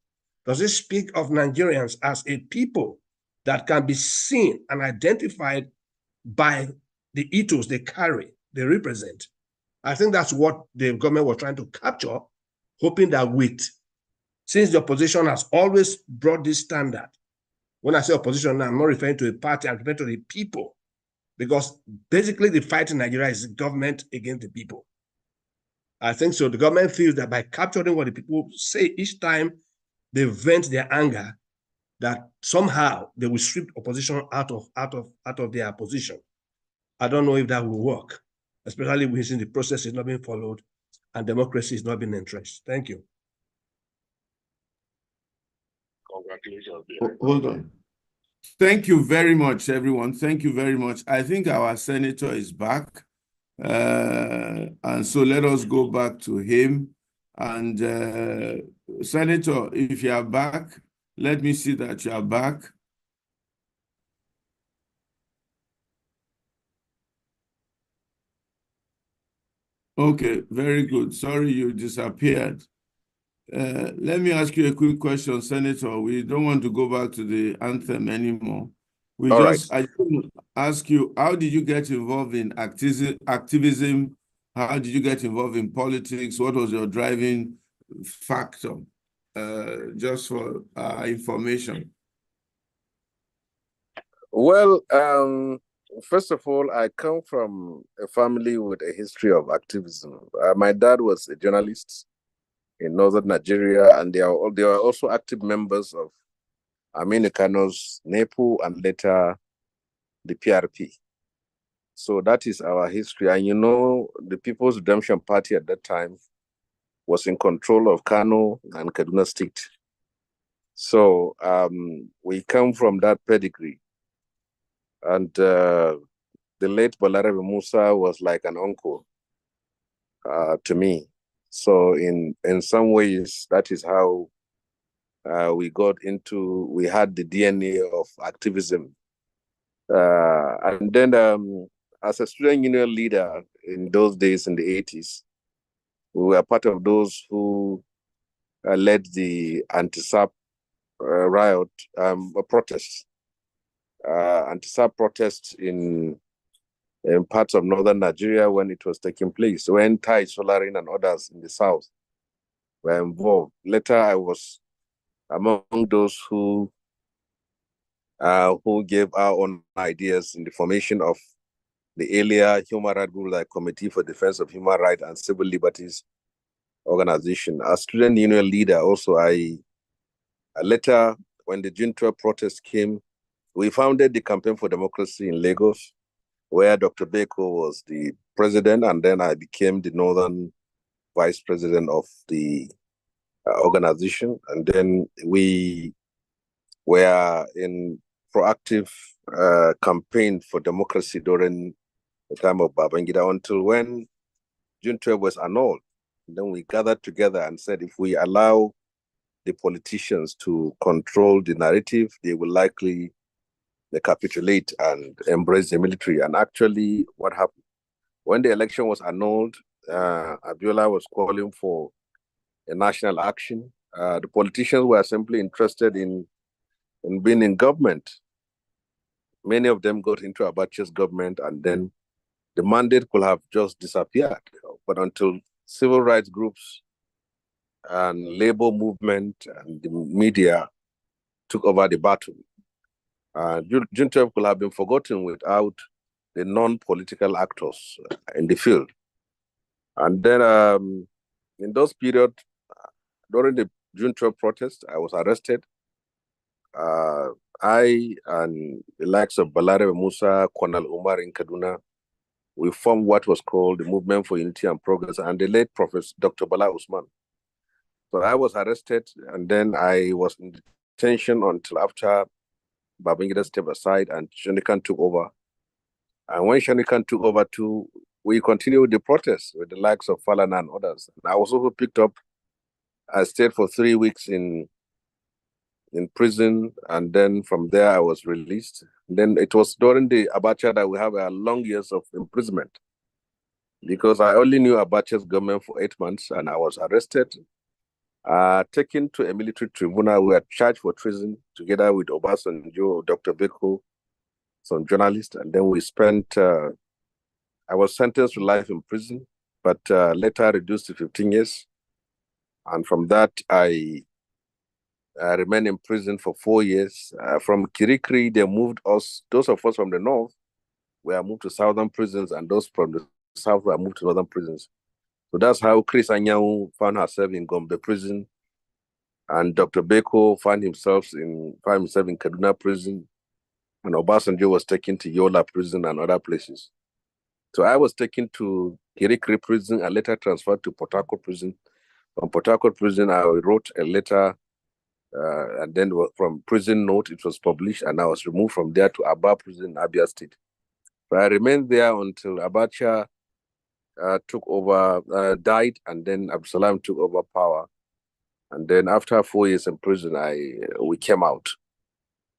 Does it speak of Nigerians as a people that can be seen and identified by the ethos they carry, they represent? I think that's what the government was trying to capture, hoping that since the opposition has always brought this standard, when I say opposition, I'm not referring to a party, I'm referring to the people, because basically the fight in Nigeria is the government against the people. I think so. The government feels that by capturing what the people say each time they vent their anger, that somehow they will strip opposition out of their position. I don't know if that will work, especially when the process is not being followed and democracy is not being entrenched. Thank you. Congratulations. Hold on. Thank you very much, everyone. Thank you very much. I think our senator is back. And so let us go back to him. And Senator, if you are back, let me see that you are back. Okay, very good. Sorry you disappeared. Let me ask you a quick question, Senator. We don't want to go back to the anthem anymore. I just ask you, how did you get involved in activism? How did you get involved in politics? What was your driving factor? just for information? Well, first of all, I come from a family with a history of activism. My dad was a journalist in northern Nigeria, and they are also active members of Aminu Kano's NEPU and later the PRP. So that is our history. And you know, the People's Redemption Party at that time was in control of Kano and Kaduna State. So we come from that pedigree. And the late Balarabe Musa was like an uncle to me. So in some ways, that is how we had the DNA of activism. And then as a student union leader in those days in the 80s, we were part of those who led the anti-SAP riot protests. Anti-SAP protests in parts of northern Nigeria when it was taking place, when Tai Solarin and others in the south were involved. Later, I was among those who gave our own ideas in the formation of the earlier Human Rights Group, like Committee for Defense of Human Rights and Civil Liberties organization. As student union leader, also, I later, when the June 12 protest came, we founded the Campaign for Democracy in Lagos, where Dr. Beko was the president, and then I became the Northern Vice President of the organization. And then we were in proactive campaign for democracy during the time of Babangida until when June 12 was annulled. And then we gathered together and said, if we allow the politicians to control the narrative, they will likely capitulate and embrace the military. And actually, what happened? When the election was annulled, Abiola was calling for a national action. The politicians were simply interested in being in government. Many of them got into Abacha's government, and then the mandate could have just disappeared. But until civil rights groups and labor movement and the media took over the battle, June 12 could have been forgotten without the non-political actors in the field. And then in those periods, during the June 12 protest, I was arrested. I and the likes of Balarabe Musa, Konal Umar in Kaduna, we formed what was called the Movement for Unity and Progress, and the late Professor Dr. Bala Usman. So I was arrested, and then I was in detention until after Babangida stepped aside and Shanikan took over. And when Shanikan took over too, we continued the protest with the likes of Falana and others. And I was also picked up. I stayed for 3 weeks in prison, and then from there I was released. And then it was during the Abacha that we have a long years of imprisonment, because I only knew Abacha's government for 8 months, and I was arrested, taken to a military tribunal. We were charged for treason together with Obasanjo, Dr. Beko, some journalists, and then we spent, I was sentenced to life in prison, but later reduced to 15 years. And from that, I remained in prison for 4 years. From Kirikiri, they moved us, those of us from the north, were moved to southern prisons, and those from the south were moved to northern prisons. So that's how Chris Anyanwu found herself in Gombe prison, and Dr. Beko found himself in Kaduna prison, and Obasanjo was taken to Yola prison and other places. So I was taken to Kirikiri prison and later transferred to Port Harcourt prison. From Port Harcourt prison, I wrote a letter, and then from prison note, it was published, and I was removed from there to Aba prison, Abia State. So I remained there until Abacha took over, died, and then Abdulsalam took over power. And then after 4 years in prison, we came out.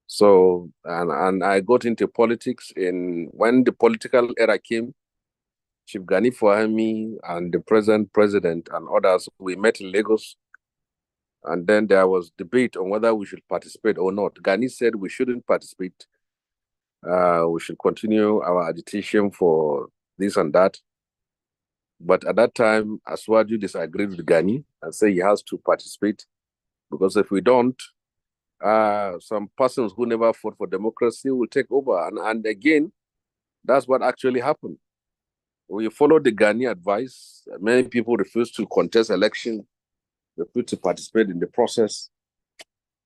So, and I got into politics when the political era came. Chief Gani Fahimi and the present president and others, we met in Lagos. And then there was debate on whether we should participate or not. Gani said we shouldn't participate. We should continue our agitation for this and that. But at that time, Aswaju disagreed with Gani and said he has to participate Because if we don't, some persons who never fought for democracy will take over. And again, that's what actually happened. We followed the Ghani advice. Many people refused to contest election, refused to participate in the process.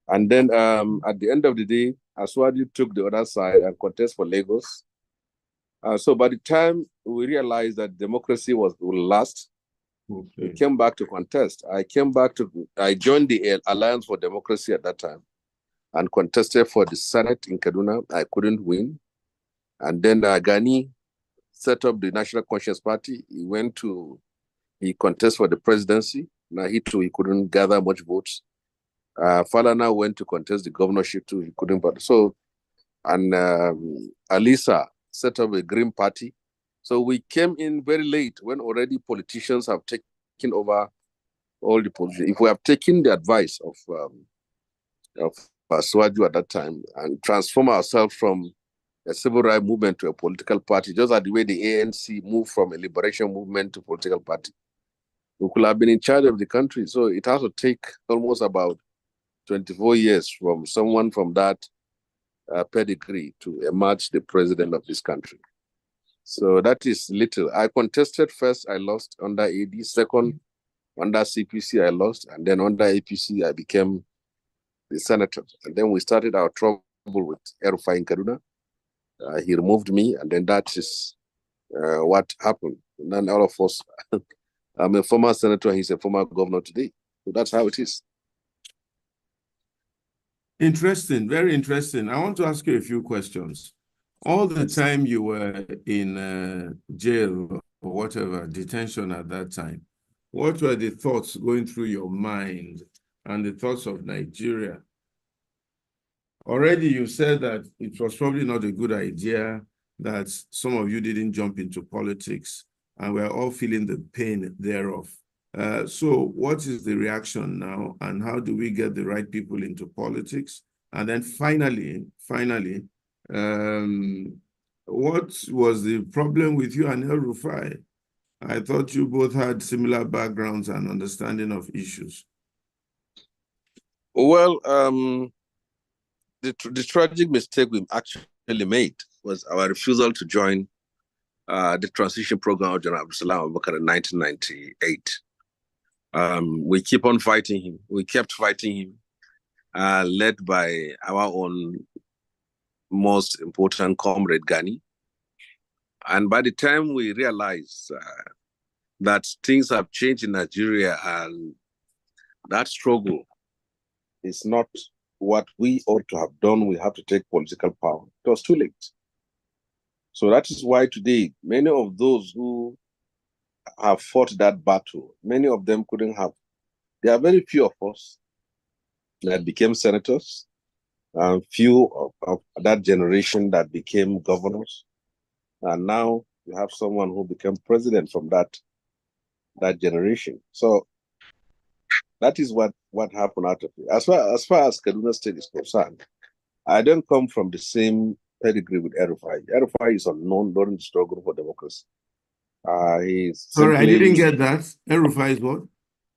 And then at the end of the day, Aswadi took the other side and contested for Lagos. So by the time we realized that democracy will last, we came back to contest. I joined the Alliance for Democracy at that time and contested for the Senate in Kaduna. I couldn't win. And then Ghani set up the National Conscience Party. He contested for the presidency. Now he couldn't gather much votes. Falana went to contest the governorship too. He couldn't. So, and Alisa set up a Green Party. So we came in very late when already politicians have taken over all the positions. If we have taken the advice of Swaju at that time and transform ourselves from a civil rights movement to a political party, just like the way the ANC moved from a liberation movement to political party, we could have been in charge of the country. So it has to take almost about 24 years from someone from that pedigree to emerge the president of this country. So that is little. I contested first, I lost under AD. Second, under CPC, I lost. And then under APC, I became the senator. And then we started our trouble with El-Rufai in Kaduna. He removed me, and then that is what happened. And then all of us, I'm a former senator, he's a former governor today. So that's how it is. Interesting, very interesting. I want to ask you a few questions. All the time you were in jail or whatever, detention at that time, what were the thoughts going through your mind and the thoughts of Nigeria? Already you said that it was probably not a good idea that some of you didn't jump into politics, and we're all feeling the pain thereof. So what is the reaction now, and how do we get the right people into politics? And then finally, what was the problem with you and El-Rufai? I thought you both had similar backgrounds and understanding of issues. Well, the tragic mistake we actually made was our refusal to join the transition program of General Abdulsalam Abubakar in 1998. We keep on fighting him. We kept fighting him, led by our own most important comrade, Ghani. And by the time we realized that things have changed in Nigeria and that struggle is not what we ought to have done, we have to take political power. It was too late. So that is why today, many of those who have fought that battle, many of them couldn't have. There are very few of us that became senators, few of that generation that became governors. And now you have someone who became president from that generation. So that is what happened out of it. As far as Kaduna State is concerned, I don't come from the same pedigree with El-Rufai. El-Rufai is unknown during the struggle for democracy. Sorry, I didn't get that. El-Rufai is what?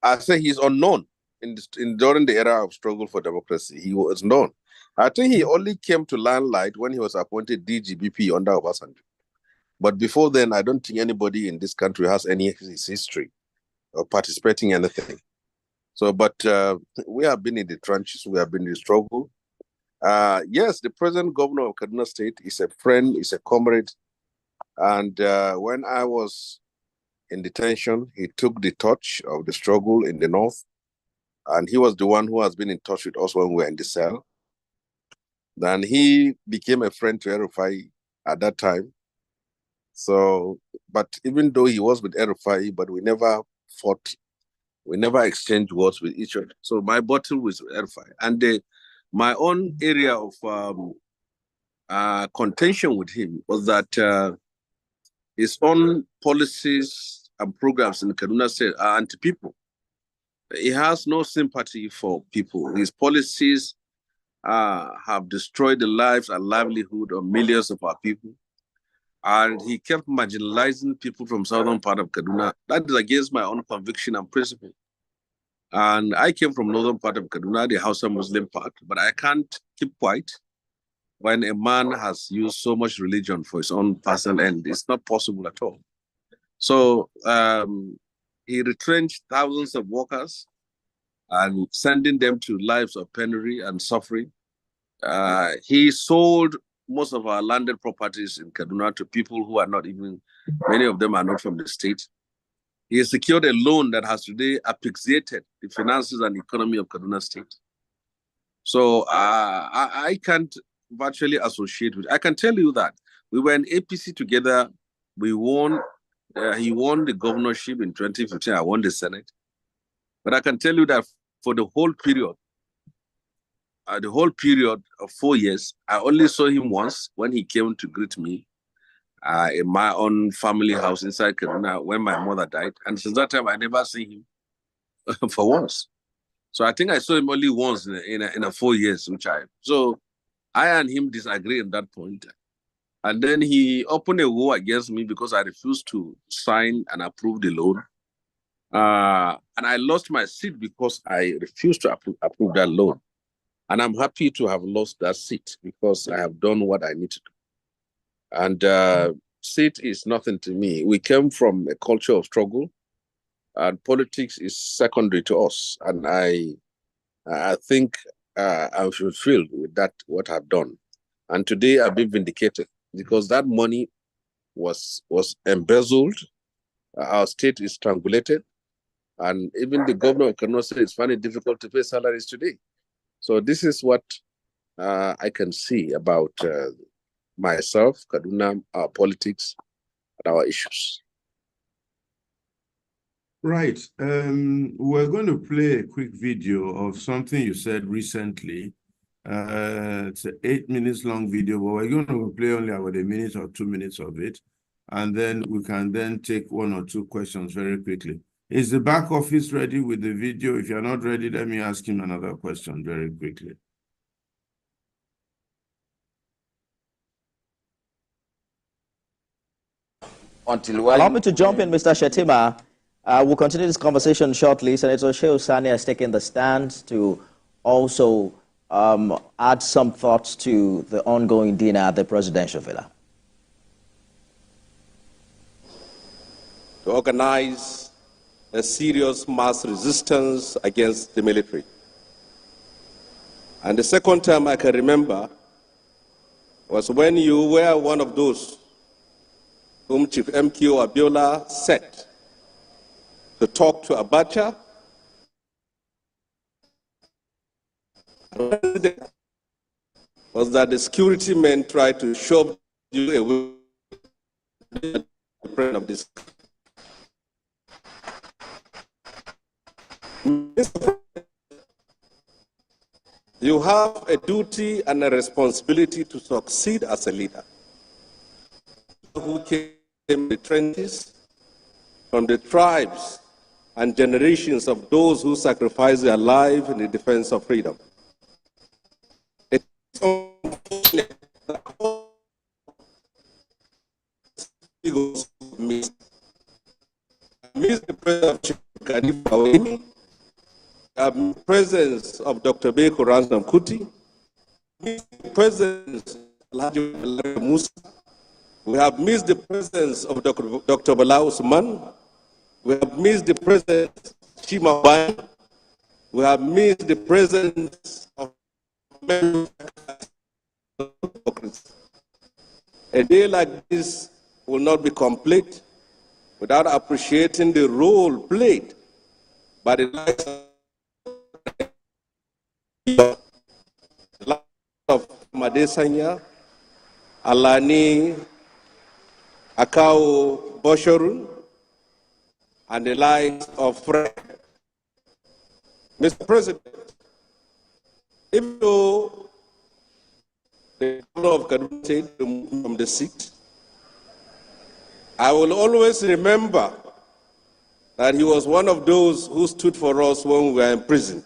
I say he's unknown during the era of struggle for democracy. He was known. I think he only came to limelight when he was appointed DGBP under Obasanjo. But before then, I don't think anybody in this country has any history of participating in anything. So, but we have been in the trenches. We have been in the struggle. Yes, the present governor of Kaduna State is a friend, is a comrade. And when I was in detention, he took the torch of the struggle in the north. And he was the one who has been in touch with us when we were in the cell. Then he became a friend to El-Rufai at that time. So, but even though he was with El-Rufai, but we never fought, we never exchanged words with each other. So my battle was with El-Rufai. And my own area of contention with him was that his own policies and programs in Kaduna State are anti-people. He has no sympathy for people. His policies have destroyed the lives and livelihood of millions of our people. And he kept marginalizing people from southern part of Kaduna. That is against my own conviction and principle. And I came from northern part of Kaduna, the Hausa Muslim part, but I can't keep quiet when a man has used so much religion for his own personal end. It's not possible at all. So he retrenched thousands of workers and sending them to lives of penury and suffering. He sold most of our landed properties in Kaduna to people who are not even, many of them are not from the state. He has secured a loan that has today asphyxiated the finances and economy of Kaduna State. So I can't virtually associate with. I can tell you that we were in APC together. We won. He won the governorship in 2015. I won the Senate. But I can tell you that for the whole period of 4 years, I only saw him once when he came to greet me in my own family house inside Kaduna when my mother died. And since that time, I never seen him for once. So I think I saw him only once in a 4 years, so I and him disagree at that point. And then he opened a war against me because I refused to sign and approve the loan. And I lost my seat because I refused to approve that loan. And I'm happy to have lost that seat because I have done what I need to do. And seat is nothing to me. We came from a culture of struggle, and politics is secondary to us. And I think I should feel with that what I've done. And today I've been vindicated because that money was embezzled. Our state is strangulated. And even the governor of Kaduna State is finding it difficult to pay salaries today. So this is what I can see about myself, Kaduna, our politics, and our issues. Right. We're going to play a quick video of something you said recently. It's an 8 minutes long video, but we're going to play only about a minute or 2 minutes of it. And then we can then take 1 or 2 questions very quickly. Is the back office ready with the video? If you're not ready, let me ask him another question very quickly. Allow me to jump in, Mr. Shettima. We'll continue this conversation shortly. Senator Shehu Sani has taken the stand to also add some thoughts to the ongoing dinner at the presidential villa. To organize a serious mass resistance against the military. And the second time I can remember was when you were one of those whom Chief MKO Abiola sent to talk to Abacha. Was that the security men tried to shove you away of this. You have a duty and a responsibility to succeed as a leader who came from the trenches, from the tribes and generations of those who sacrificed their life in the defense of freedom. It's unfortunate that miss the presence of Khalifa, the presence of Dr. Beko Ransdam Kuti, the presence of Alhaji Musa. We have missed the presence of Dr. Bala Usman. We have missed the presence of Shima Bai. We have missed the presence of a day like this will not be complete without appreciating the role played by the likes of Madesanya, Alani, Akao Boshorun, and the likes of Fred. Mr. President, even though the governor of Kaduna State removed from the seat, I will always remember that he was one of those who stood for us when we were in prison.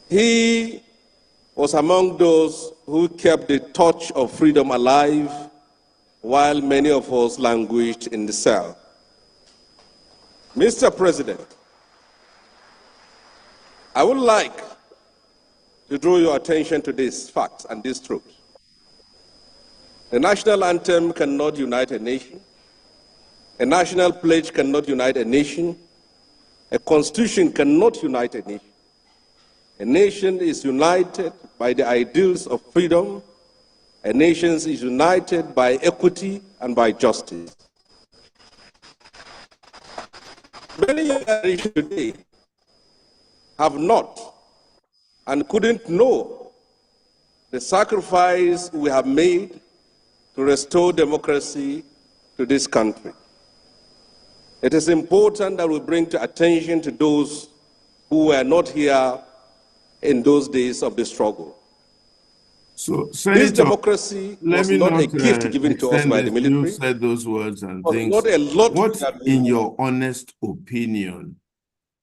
He was among those who kept the torch of freedom alive while many of us languished in the cell. Mr. President, I would like to draw your attention to this fact and this truth. The national anthem cannot unite a nation. A national pledge cannot unite a nation. A constitution cannot unite a nation. A nation is united by the ideals of freedom. A nation is united by equity and by justice. Many young generations today have not and couldn't know the sacrifice we have made to restore democracy to this country. It is important that we bring to attention to those who were not here in those days of the struggle. So, Senator, this democracy was not a gift given to us by the military. You said those words and things. Not a lot. What, in your honest opinion,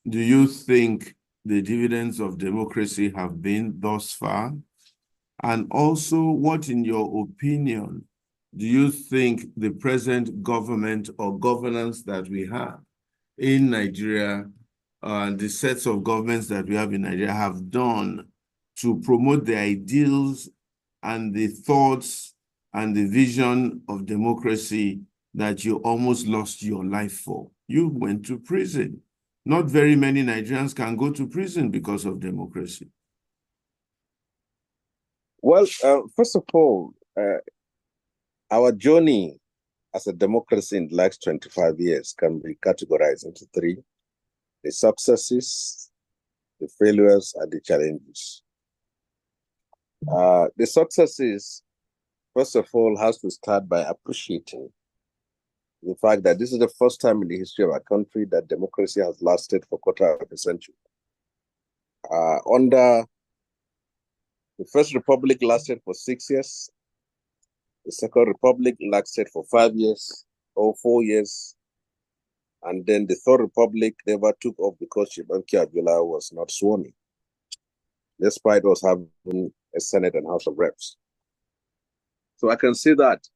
do you think the dividends of democracy have been thus far? And also, what, in your opinion, do you think the present government or governance that we have in Nigeria, the sets of governments that we have in Nigeria have done to promote the ideals and the thoughts and the vision of democracy that you almost lost your life for? You went to prison. Not very many Nigerians can go to prison because of democracy. Well, first of all, our journey as a democracy in the last 25 years can be categorized into three: the successes, the failures, and the challenges. The successes, first of all, has to start by appreciating the fact that this is the first time in the history of our country that democracy has lasted for a quarter of a century. Under the First Republic lasted for 6 years. The Second Republic lasted for 5 years or 4 years. And then the Third Republic never took off because Chibanki Abiola was not sworn in, despite us having a Senate and House of Reps. So I can say that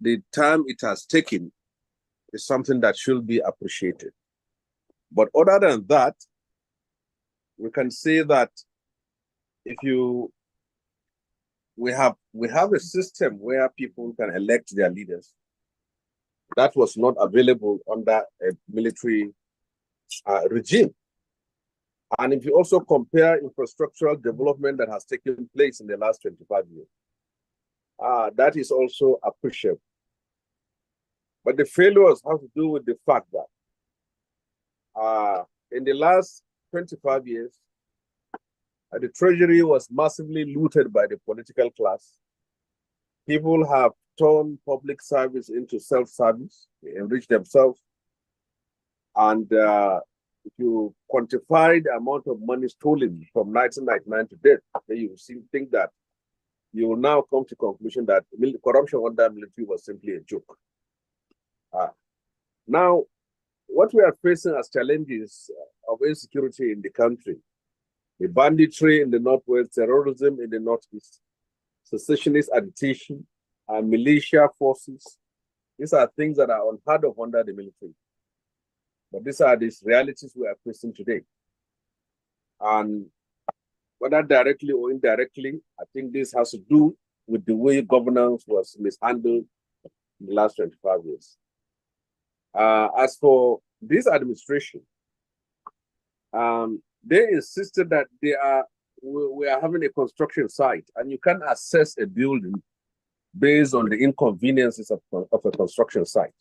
the time it has taken is something that should be appreciated. But other than that, we can say that we have a system where people can elect their leaders. That was not available under a military regime. And if you also compare infrastructural development that has taken place in the last 25 years, that is also appreciable. But the failures have to do with the fact that in the last 25 years, the treasury was massively looted by the political class. People have turned public service into self-service. They enrich themselves. And if you quantify the amount of money stolen from 1999 to date, then you think that you will now come to the conclusion that corruption under military was simply a joke. Now, what we are facing as challenges of insecurity in the country, the banditry in the northwest, terrorism in the northeast, secessionist agitation, and militia forces, these are things that are unheard of under the military. But these are these realities we are facing today. And whether directly or indirectly, I think this has to do with the way governance was mishandled in the last 25 years. As for this administration, they insisted that we are having a construction site and you can't assess a building based on the inconveniences of a construction site.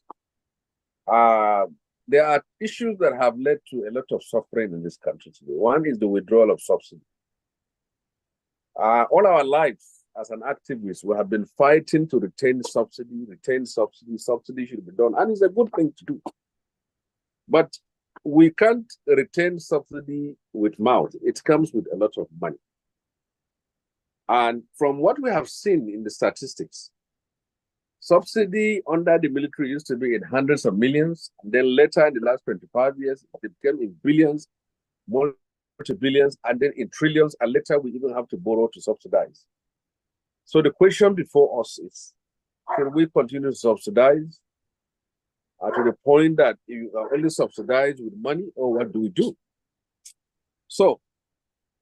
There are issues that have led to a lot of suffering in this country today. One is the withdrawal of subsidy. All our lives as an activist, we have been fighting to retain subsidy. Subsidy should be done, and it's a good thing to do. But we can't retain subsidy with mouth. It comes with a lot of money. And from what we have seen in the statistics, subsidy under the military used to be in hundreds of millions. And then later in the last 25 years, it became in billions, multi-billions, and then in trillions. And later we even have to borrow to subsidize. So the question before us is, should we continue to subsidize to the point that you are only subsidized with money, or what do we do? So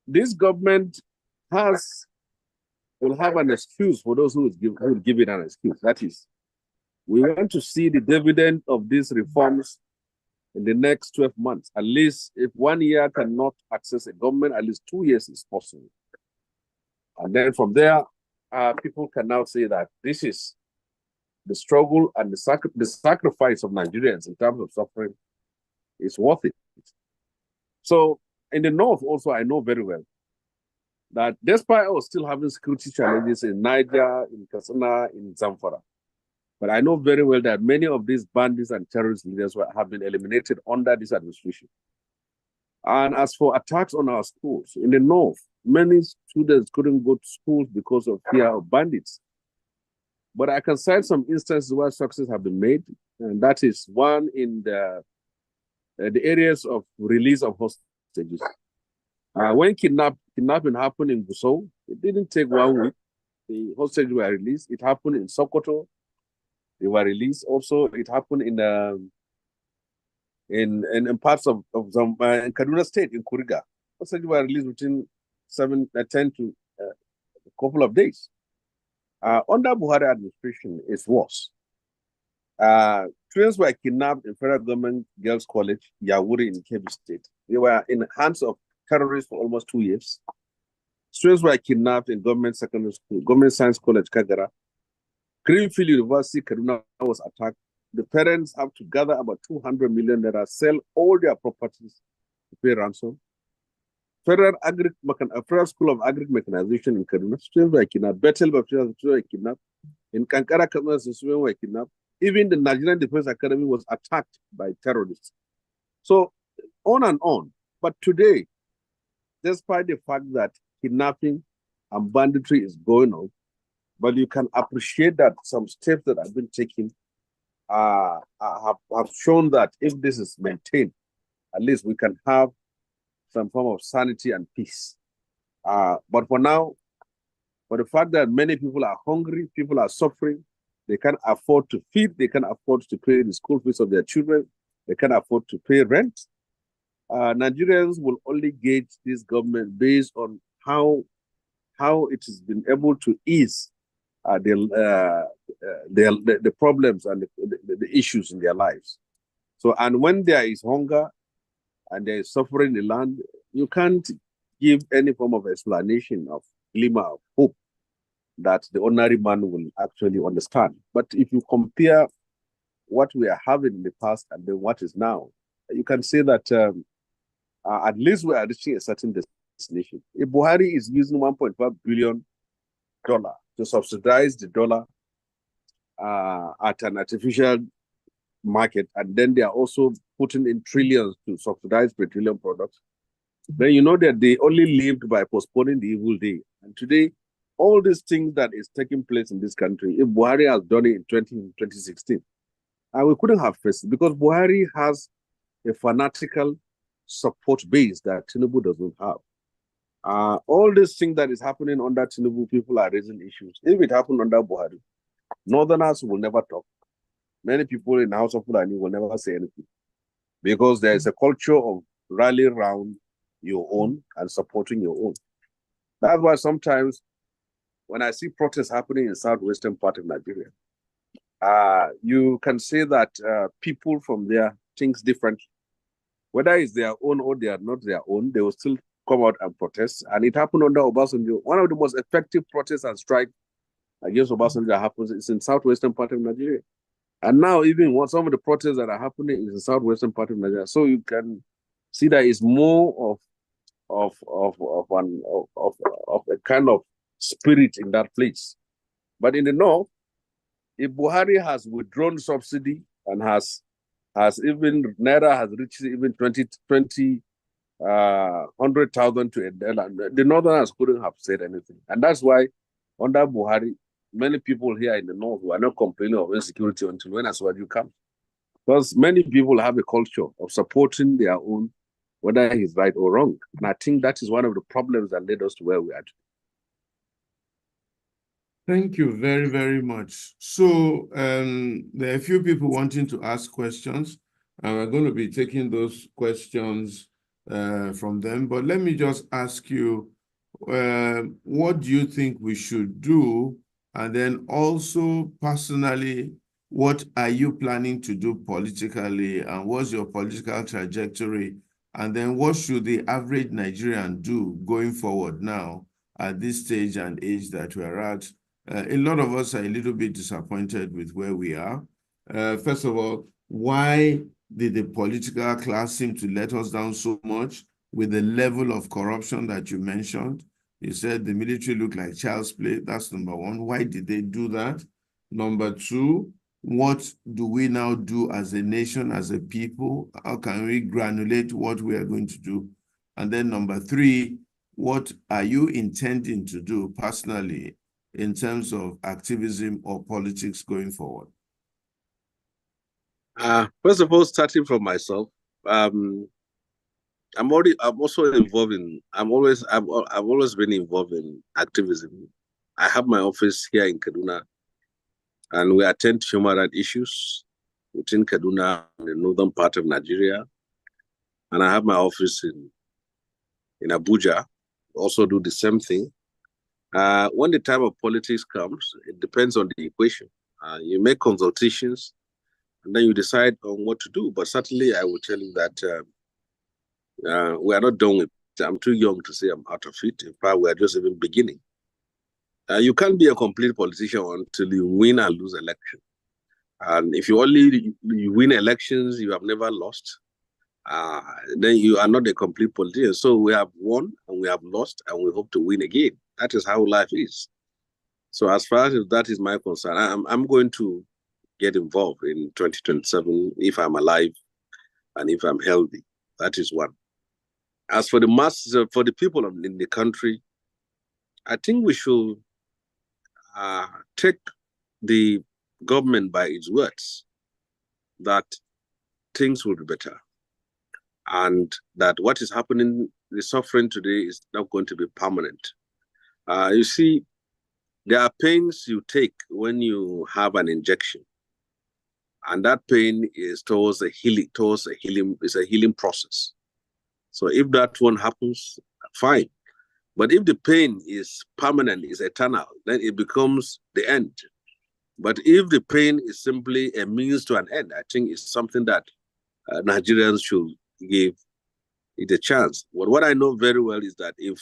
this government will have an excuse for those who will give it an excuse. That is, we want to see the dividend of these reforms in the next 12 months. At least if 1 year cannot access a government, at least 2 years is possible. And then from there, people can now say that this is the struggle and the sacrifice of Nigerians in terms of suffering is worth it. So in the north also, I know very well that despite us still having security challenges in Niger, in Katsina, in Zamfara, but I know very well that many of these bandits and terrorist leaders have been eliminated under this administration. And as for attacks on our schools, in the north, many students couldn't go to schools because of fear of bandits. But I can cite some instances where success have been made, and that is one in the areas of release of hostages. When kidnapping happened in Gusau, it didn't take 1 week. The hostages were released. It happened in Sokoto. They were released. Also, it happened in parts of in Kaduna State, in Kuriga. Hostages were released within 10 to a couple of days. Under Buhari administration, it's worse. Students were kidnapped in Federal Government Girls College, Yawuri in Kebbi State. They were in the hands of terrorists for almost 2 years. Students were kidnapped in Government Secondary School, Government Science College, Kagara. Greenfield University, Kaduna was attacked. The parents have to gather about 200 million naira, sell all their properties to pay ransom. Federal School of Agric Mechanization in Kaduna, students were kidnapped. Bethel students were kidnapped. In Kankara, Kaduna, students were kidnapped. Even the Nigerian Defense Academy was attacked by terrorists. So on and on. But today, despite the fact that kidnapping and banditry is going on, but you can appreciate that some steps that have been taken have shown that if this is maintained, at least we can have some form of sanity and peace. But for now, for the fact that many people are hungry, people are suffering, they can't afford to feed, they can't afford to pay the school fees of their children, they can't afford to pay rent. Nigerians will only gauge this government based on how it has been able to ease the problems and the issues in their lives. So, and when there is hunger and there is suffering in the land, you can't give any form of explanation of glimmer of hope that the ordinary man will actually understand. But if you compare what we are having in the past and then what is now, you can say that at least we are reaching a certain destination. If Buhari is using $1.5 billion to subsidize the dollar at an artificial market, and then they are also putting in trillions to subsidize petroleum products, then you know that they only lived by postponing the evil day. And today, all these things that is taking place in this country, if Buhari has done it in 2016, we couldn't have faced it because Buhari has a fanatical support base that Tinubu doesn't have. All this thing that is happening under Tinubu, people are raising issues. If it happened under Buhari, Northerners will never talk. Many people in the House of Fulani will never say anything because there is a culture of rallying around your own and supporting your own. That's why sometimes when I see protests happening in southwestern part of Nigeria, you can say that people from there think differently. Whether it's their own or they are not their own, they will still come out and protest. And it happened under Obasanjo. One of the most effective protests and strikes against Obasanjo that happens is in southwestern part of Nigeria. And now even some of the protests that are happening in the southwestern part of Nigeria. So you can see that it's more of a kind of spirit in that place. But in the north, if Buhari has withdrawn subsidy and has even Naira has reached even 100,000 to a dollar, the Northerners couldn't have said anything. And that's why under Buhari, many people here in the north who are not complaining of insecurity until when you come. Because many people have a culture of supporting their own, whether he's right or wrong. And I think that is one of the problems that led us to where we are today. Thank you very, very much. So there are a few people wanting to ask questions, and we're going to be taking those questions from them. But let me just ask you, what do you think we should do? And then also personally, what are you planning to do politically, and what's your political trajectory? And then what should the average Nigerian do going forward now at this stage and age that we're at? A lot of us are a little bit disappointed with where we are. First of all, why did the political class seem to let us down so much with the level of corruption that you mentioned? You said the military looked like child's play. That's number one. Why did they do that? Number two, what do we now do as a nation, as a people? How can we granulate what we are going to do? And then number three, what are you intending to do personally in terms of activism or politics going forward? First of all, starting from myself, I'm also involved in, I've always been involved in activism. I have my office here in Kaduna, and we attend to human rights issues within Kaduna, the northern part of Nigeria. And I have my office in Abuja, also do the same thing. When the time of politics comes, it depends on the equation. You make consultations, and then you decide on what to do. But certainly, I will tell you that we are not done with it. I'm too young to say I'm out of it. In fact, we are just even beginning. You can't be a complete politician until you win and lose election. And if you only win elections, you have never lost, then you are not a complete politician. So we have won and we have lost, and we hope to win again. That is how life is. So as far as that is my concern, I'm going to get involved in 2027 if I'm alive and if I'm healthy. That is one. As for the masses, for the people in the country, I think we should take the government by its words that things will be better, and that what is happening, the suffering today, is not going to be permanent. You see, there are pains you take when you have an injection, and that pain is towards a healing. It's a healing process. So if that one happens, fine. But if the pain is permanent, is eternal, then it becomes the end. But if the pain is simply a means to an end, I think it's something that Nigerians should give it a chance. But what I know very well is that if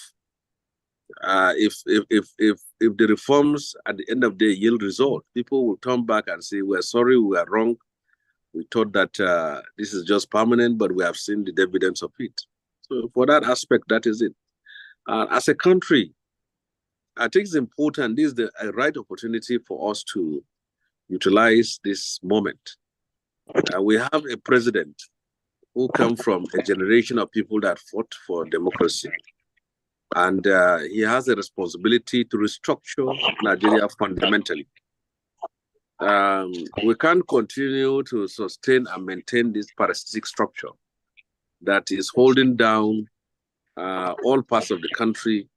the reforms at the end of the day yield result, people will turn back and say, "We're sorry, we are wrong. We thought that this is just permanent, but we have seen the evidence of it." So for that aspect, that is it. As a country, I think it's important. This is the right opportunity for us to utilize this moment. We have a president who come from a generation of people that fought for democracy. And he has a responsibility to restructure Nigeria fundamentally. We can't continue to sustain and maintain this parasitic structure that is holding down all parts of the country,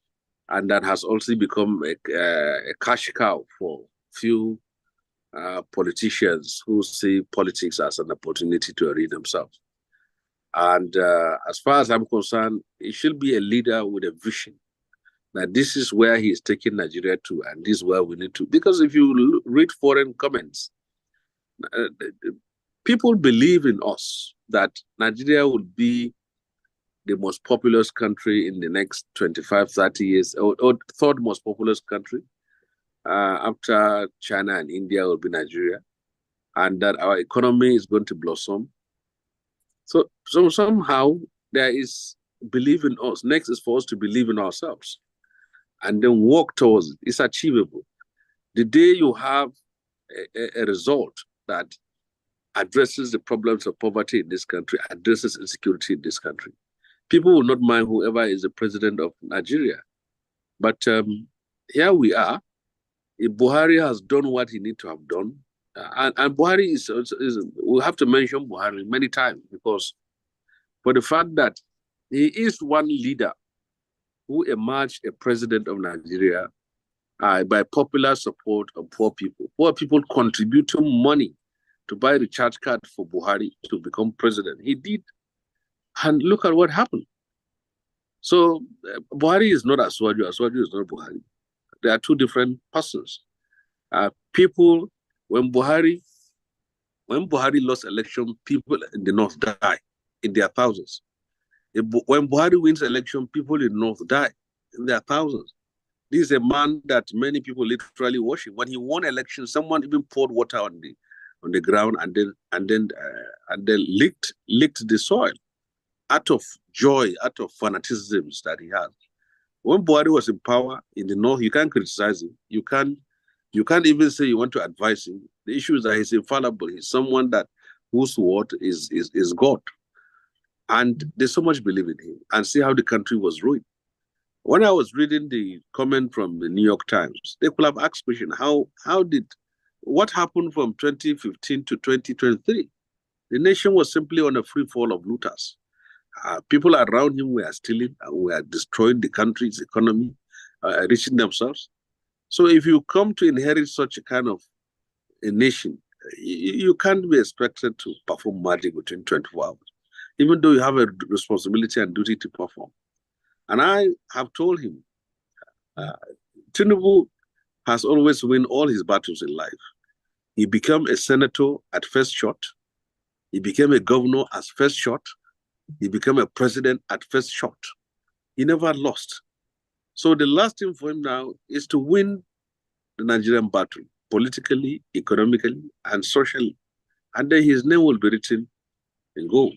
and that has also become a cash cow for few politicians who see politics as an opportunity to arena themselves. And as far as I'm concerned, he should be a leader with a vision that this is where he is taking Nigeria to, and this is where we need to. Because if you read foreign comments, people believe in us that Nigeria will be the most populous country in the next 25, 30 years, or third most populous country. After China and India will be Nigeria, and that our economy is going to blossom. So somehow there is belief in us. Next is for us to believe in ourselves and then work towards it. It's achievable. The day you have a result that addresses the problems of poverty in this country, addresses insecurity in this country, people will not mind whoever is the president of Nigeria. But here we are. If Buhari has done what he needs to have done, and Buhari is, we have to mention Buhari many times, because for the fact that he is one leader who emerged a president of Nigeria by popular support of poor people. Poor people contributing money to buy the recharge card for Buhari to become president. He did. And look at what happened. So Buhari is not Aswaju. Aswaju is not Buhari. They are two different persons. People, when Buhari lost election, people in the north die in their thousands. When Buhari wins election, people in the north die in their thousands. This is a man that many people literally worship. When he won election, someone even poured water on the ground and then licked the soil out of joy, out of fanaticisms that he had. When Buhari was in power in the north, you can't criticize him. You can't even say you want to advise him. The issue is that he's infallible. He's someone whose word is God. And there's so much belief in him. And see how the country was ruined. When I was reading the comment from the New York Times, they could have asked question, what happened from 2015 to 2023? The nation was simply on a free fall of looters. People around him were stealing, were destroying the country's economy, enriching themselves. So if you come to inherit such a kind of a nation, you can't be expected to perform magic within 24 hours, even though you have a responsibility and duty to perform. And I have told him, Tinubu has always won all his battles in life. He became a senator at first shot. He became a governor at first shot. He became a president at first shot. He never lost. So the last thing for him now is to win the Nigerian battle, politically, economically, and socially. And then his name will be written in gold.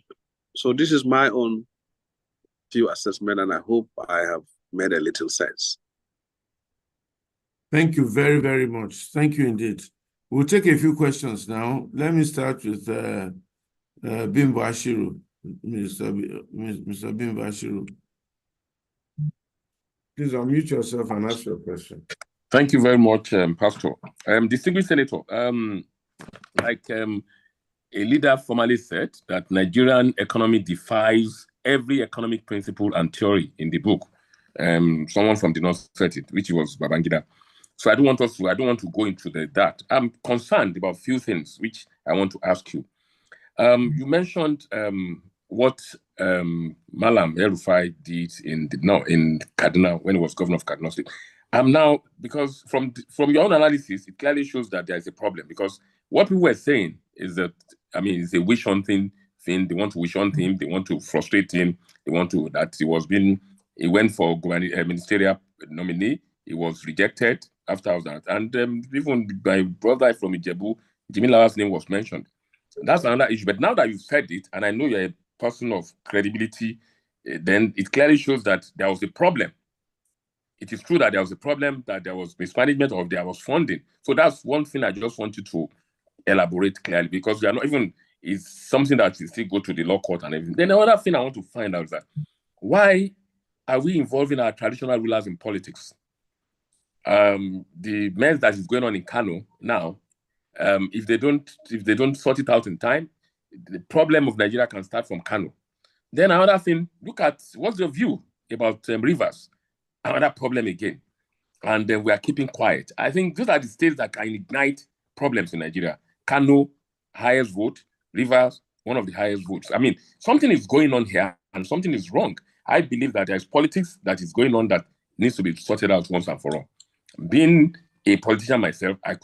So this is my own few assessment, and I hope I have made a little sense. Thank you very, very much. Thank you indeed. We'll take a few questions now. Let me start with Bimbo Ashiru. Mr. Bimbo Ashiru. Please unmute yourself and ask your question. Thank you very much, Pastor. Distinguished Senator, like a leader formerly said, that Nigerian economy defies every economic principle and theory in the book. Someone from the north said it, which was Babangida. So I don't want to go into that. I'm concerned about a few things which I want to ask you. You mentioned what Malam El-Rufai did in Kaduna when he was governor of Kaduna State. Now, because from your own analysis, it clearly shows that there is a problem, because what we were saying is that, it's a wish hunting thing. They want to wish on him. They want to frustrate him. They want to, he went for ministerial nominee. He was rejected after that. And even my brother from Ijebu, Jimmy Lawa's name was mentioned. That's another issue. But now that you've said it, and I know you're a person of credibility, then it clearly shows that there was a problem. It is true that there was a problem, that there was mismanagement, or there was funding. So that's one thing I just want you to elaborate clearly, because we are not even, it's something that will still go to the law court and everything. Then the other thing I want to find out is that, why are we involving our traditional rulers in politics? The mess that is going on in Kano now, if they don't sort it out in time, the problem of Nigeria can start from Kano. Then another thing, look at what's your view about rivers? Another problem again. And then we are keeping quiet. I think those are the states that can ignite problems in Nigeria. Kano, highest vote. Rivers, one of the highest votes. Something is going on here and something is wrong. I believe that there's politics that is going on that needs to be sorted out once and for all. Being a politician myself, I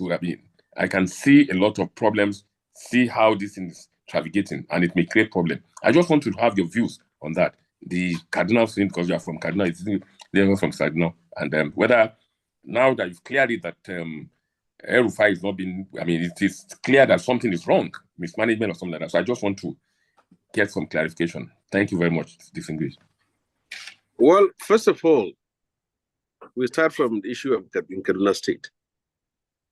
can see a lot of problems, see how this is navigating, and it may create problems. I just want to have your views on that. The cardinal thing, because you are from Kaduna, they're from Kaduna, and whether now that you've cleared it that El-Rufai is not being, it is clear that something is wrong, mismanagement or something like that. So I just want to get some clarification. Thank you very much, distinguished. Well, first of all, we start from the issue of in Kaduna State.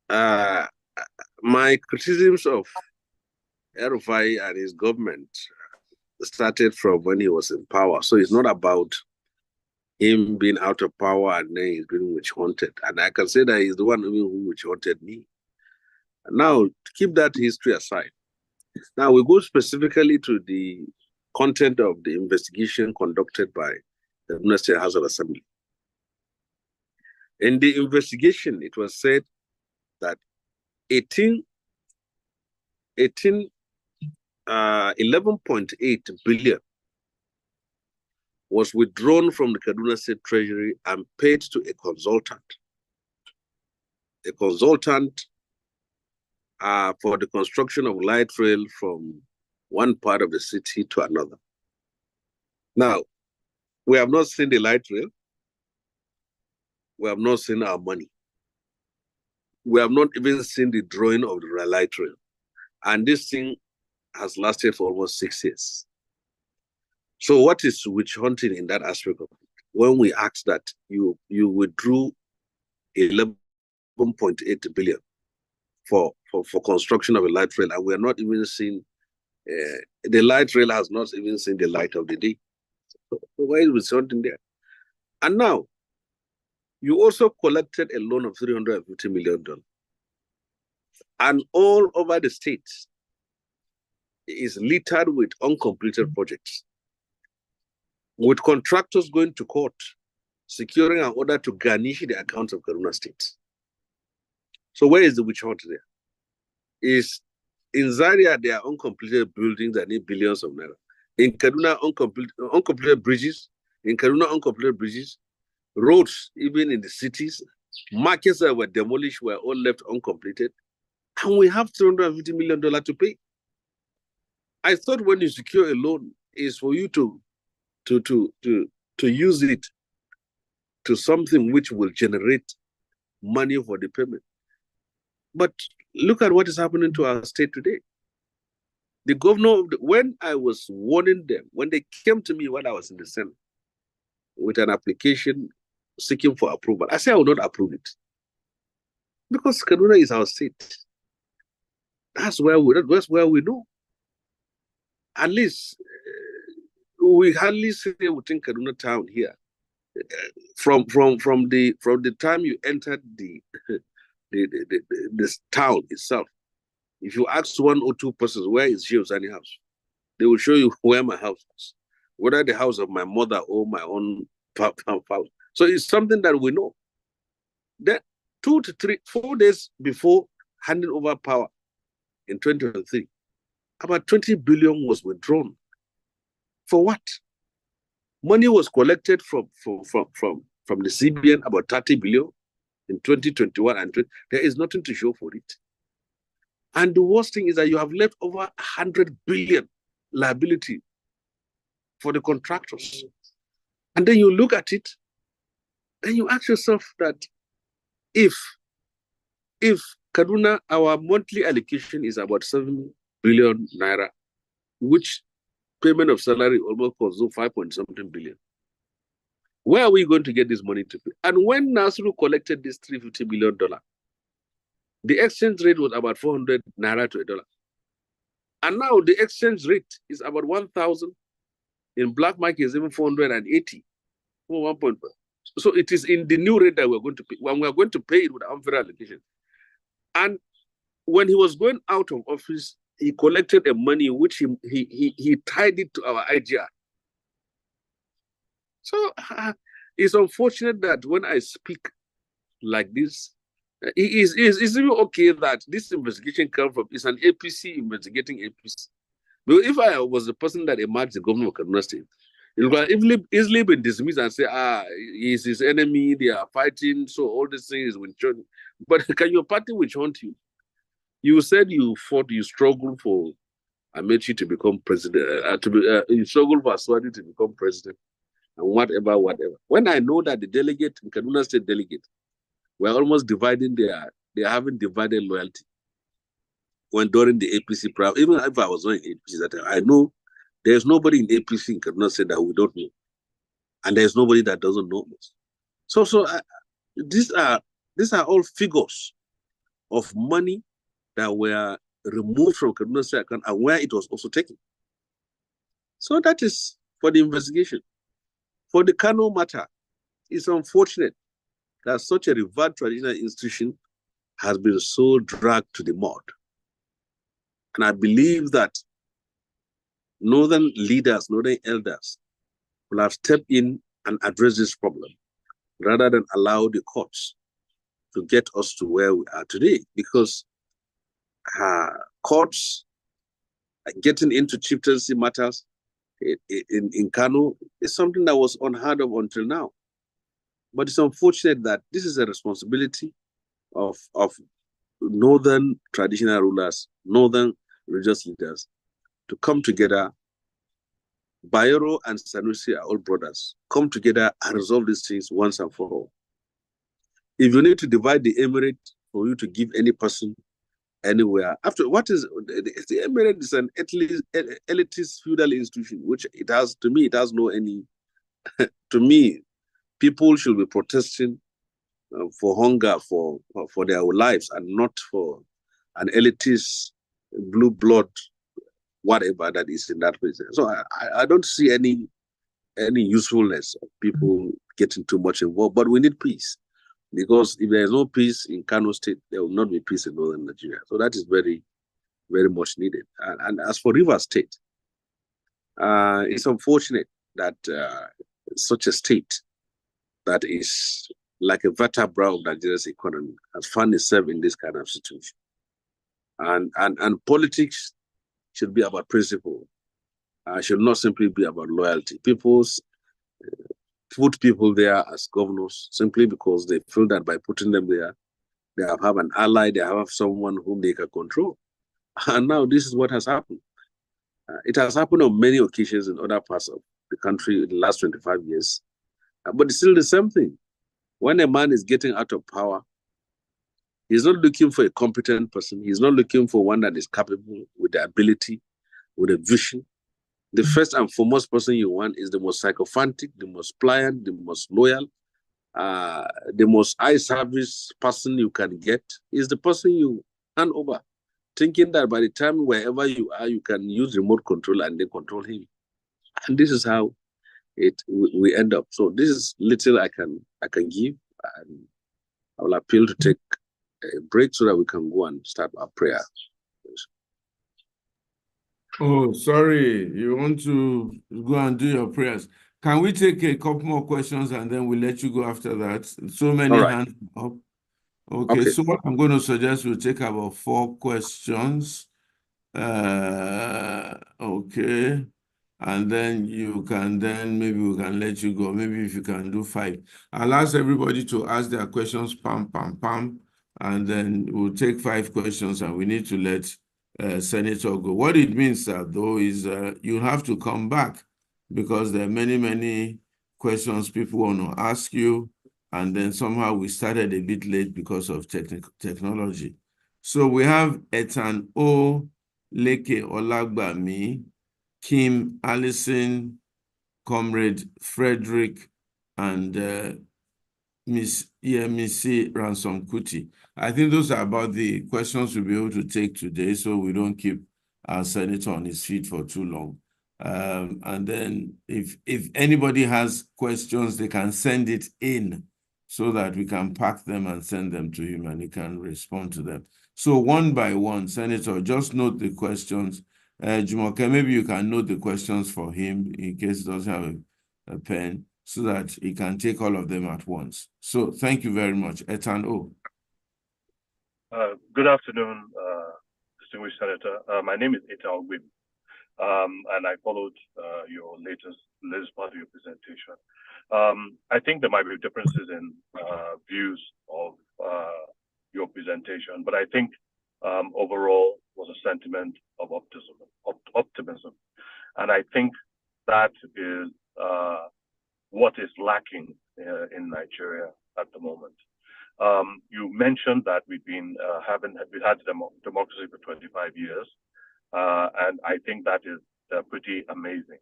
My criticisms of El-Rufai and his government started from when he was in power. So it's not about him being out of power and then he's being witch-hunted. And I can say that he's the one who witch-hunted me. Now, to keep that history aside, now we go specifically to the content of the investigation conducted by the Kaduna State House of Assembly. In the investigation, it was said that 11.8 billion was withdrawn from the Kaduna State Treasury and paid to a consultant. A consultant for the construction of light rail from one part of the city to another. Now, we have not seen the light rail. We have not seen our money. We have not even seen the drawing of the light rail. And this thing has lasted for almost 6 years. So what is witch hunting in that aspect of it? When we asked that you withdrew 11.8 billion for construction of a light rail, and we are not even seeing, the light rail has not even seen the light of the day. So why is witch hunting there? And now, you also collected a loan of $350 million. And all over the state is littered with uncompleted projects, with contractors going to court, securing an order to garnish the accounts of Kaduna State. So where is the witch hunt there? Is in Zaria, there are uncompleted buildings that need billions of naira. In Kaduna, uncompleted bridges. In Kaduna, uncompleted bridges. Roads, even in the cities. Markets that were demolished were all left uncompleted. And we have $350 million to pay. I thought when you secure a loan, is for you to use it to something which will generate money for the payment. But look at what is happening to our state today. The governor, when I was warning them, when they came to me when I was in the Senate with an application seeking for approval, I said I will not approve it. Because Kaduna is our state. That's where we know. At least we hardly say within Kaduna town here. From the time you entered this town itself, if you ask 1 or 2 persons where is Shehu Sani house, they will show you where my house is, whether the house of my mother or my own family. So it's something that we know. Then 2 to 3, 4 days before handing over power in 2023, about 20 billion was withdrawn. For what? Money was collected from the CBN, about 30 billion in 2021, and there is nothing to show for it. And the worst thing is that you have left over 100 billion liability for the contractors. And then you look at it, and you ask yourself that if Kaduna, our monthly allocation is about 7 billion naira, which payment of salary almost costs 5.something billion. Where are we going to get this money to pay? And when Nasru collected this $350 million, the exchange rate was about 400 naira to $1. And now the exchange rate is about 1,000. In black market is even 480. 1.5. So it is in the new rate that we're going to pay. When we're going to pay it with unfair allocation. And when he was going out of office, he collected a money which he tied it to our IGR. So it's unfortunate that when I speak like this, it's even okay that this investigation comes from, it's an APC investigating APC. But if I was the person that emerged the governor of Kaduna State, it would have easily been dismissed and say, he's his enemy, they are fighting, so all these things is witch hunting. But can your party witch hunt you? You said you fought, you struggled for Amechi to become president, you struggled for Aswadi to become president, and whatever. When I know that the delegate, Kaduna State delegate, we're almost dividing they're having divided loyalty. When during the APC program, even if I was not in APC that time, I know there's nobody in APC in Kaduna State that we don't know. And there's nobody that doesn't know us. So these are all figures of money that were removed from Kaduna State account and where it was also taken. So that is for the investigation. For the Kano matter, it's unfortunate that such a revered traditional institution has been so dragged to the mud. And I believe that northern leaders, northern elders will have stepped in and addressed this problem rather than allow the courts to get us to where we are today, because courts are getting into chieftaincy matters in Kano is something that was unheard of until now. But it's unfortunate that this is a responsibility of northern traditional rulers, northern religious leaders, to come together. Bayero and Sanusi are all brothers. Come together and resolve these things once and for all. If you need to divide the emirate for you to give any person anywhere, after what is the emirate is an elitist feudal institution, which it has, to me, it has no any, to me, people should be protesting for hunger, for their lives, and not for an elitist blue blood, whatever that is in that place. So I don't see any usefulness of people getting too much involved, but we need peace. Because if there is no peace in Kano State, there will not be peace in northern Nigeria. So that is very, very much needed. And as for Rivers State, it's unfortunate that such a state that is like a vertebra of Nigeria's economy has found itself in this kind of situation. And politics should be about principle. Should not simply be about loyalty. Put people there as governors simply because they feel that by putting them there, they have an ally, they have someone whom they can control. And now this is what has happened. It has happened on many occasions in other parts of the country in the last 25 years. But it's still the same thing. When a man is getting out of power, he's not looking for a competent person. He's not looking for one that is capable, with the ability, with a vision. The first and foremost person you want is the most sycophantic, the most pliant, the most loyal, the most eye service person you can get is the person you hand over, thinking that by the time wherever you are, you can use remote control and then control him. And this is how we end up. So this is little I can give, and I will appeal to take a break so that we can go and start our prayer. Oh, sorry. You want to go and do your prayers. Can we take a couple more questions and then we'll let you go after that? So many hands up. Okay, so what I'm going to suggest, we'll take about 4 questions. Okay. And then maybe we can let you go. Maybe if you can do 5. I'll ask everybody to ask their questions, pam, and then we'll take 5 questions and we need to let Senator go. What it means, though, is you have to come back because there are many questions people want to ask you, and then somehow we started a bit late because of technology. So we have Etan O, Leke Olagbami, Kim, Allison, Comrade Frederick, and Miss EMC Ransom Kuti. I think those are about the questions we'll be able to take today, so we don't keep our senator on his feet for too long. And then if anybody has questions, they can send it in so that we can pack them and send them to him and he can respond to them. So one by one, Senator, just note the questions. Jumoke, maybe you can note the questions for him in case he doesn't have a pen, so that he can take all of them at once. So thank you very much. Etan O. Good afternoon, distinguished Senator. My name is Etan Ogwim, and I followed your latest part of your presentation. I think there might be differences in views of your presentation, but I think overall was a sentiment of optimism. And I think that is what is lacking in Nigeria at the moment. You mentioned that we've had democracy for 25 years, and I think that is pretty amazing.